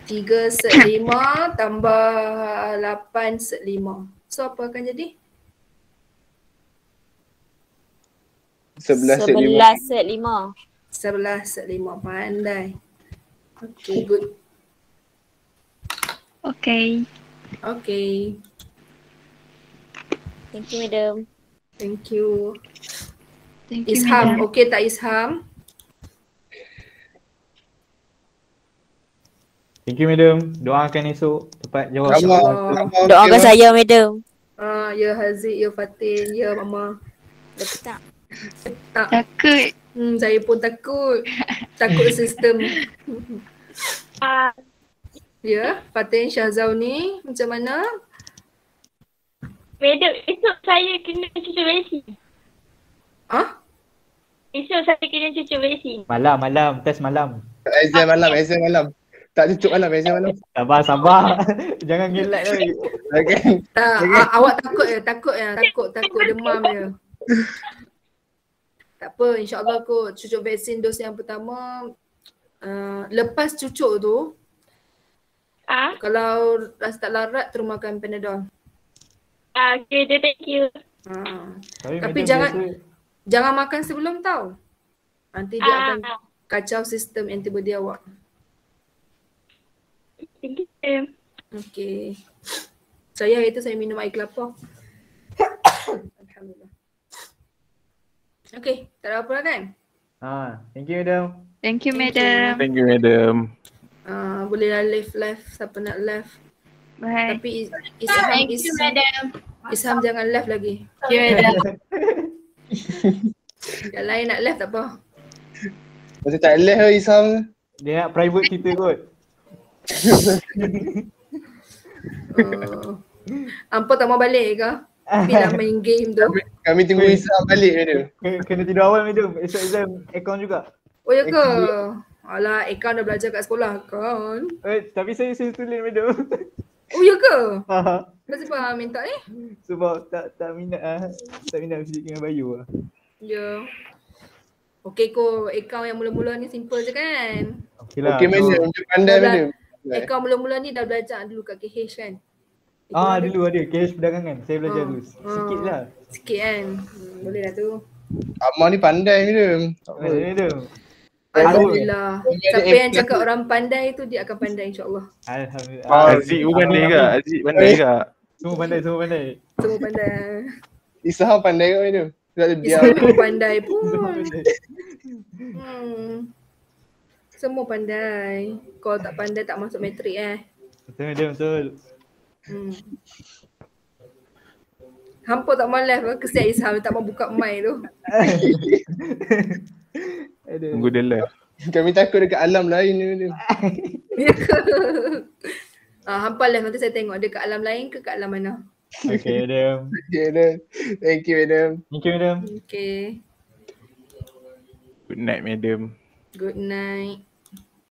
3 set 5 tambah 8 set 5. So apa akan jadi? 11 set 5. 11 set 5. Pandai. Okay, good. Okay. Thank you madam. Thank you. Thank you, Isham, madam. okay tak Isham? Thank you madam. Doakan esok tepat jawab. Doakan saya madam. Ya Haziq, ya Fatin, ya Mama. Tak. Takut. Saya pun takut. Takut sistem. Ya, Fatin Syahzau ni macam mana? Madam, esok saya kena cucuk vaksin. Esok saya kena cucuk vaksin. Malam, test malam. Exam malam. Tak cucuk malam, exam malam. Sabar. Jangan gelak lagi. Okay. Awak takut demam je. Tak apa, insyaAllah kot cucuk vaksin dos yang pertama. Lepas cucuk tu, kalau rasa tak larat terus makan Panadol. Okay, thank you. Tapi jangan makan sebelum tau. Nanti dia akan kacau sistem antibody awak. Thank you. Okay. Saya hari tu saya minum air kelapa. Alhamdulillah. Okay, tak ada apa lah kan? Thank you madam. Thank you, madam. Thank you madam. Bolehlah live siapa nak live. Bye. Tapi Thank you, madam. Isham jangan live lagi. Okay, madam. Yang lain nak live tak apa. Macam tak leh lah Isam. Dia nak private kita kot. Hampa tak mau balik ke? Tapi nak main game tu. Kami tunggu Isam balik madam. Kena tidur awal madam. Esok exam account juga. Oh ya ke? Alah, account dah belajar kat sekolah kan? Tapi saya tulis madam. Oh ya ke? Kenapa minta ni? Sebab tak minat fizik dengan bio lah. Ya. Okey ko, account yang mula-mula ni simple je kan? Okey lah. Okey madam, pandai madam. Account mula-mula ni dah belajar dulu kat KH kan? Dulu ada cash perdagangan. Saya belajar dulu. Sikit lah. Sikit kan. Boleh lah tu. Amal ni pandai dia. Alhamdulillah. Siapa yang cakap orang pandai tu dia akan pandai insya-Allah. Alhamdulillah. Aziz pun pandai ke? Aziz pandai ke? Semua pandai. Semua pandai. Isaham pandai kot dia. Semua pandai pun. Semua pandai. Kalau tak pandai tak masuk matrik Betul. Hampa tak malas apa kesian Isham tak mau buka mic tu. Tunggu dia live. Kami takut dekat alam lain ni. Ya ke? Hampa live nanti saya tengok dia kat alam lain ke kat alam mana. Okay, madam. Thank you, madam. Okay. Good night, madam. Good night.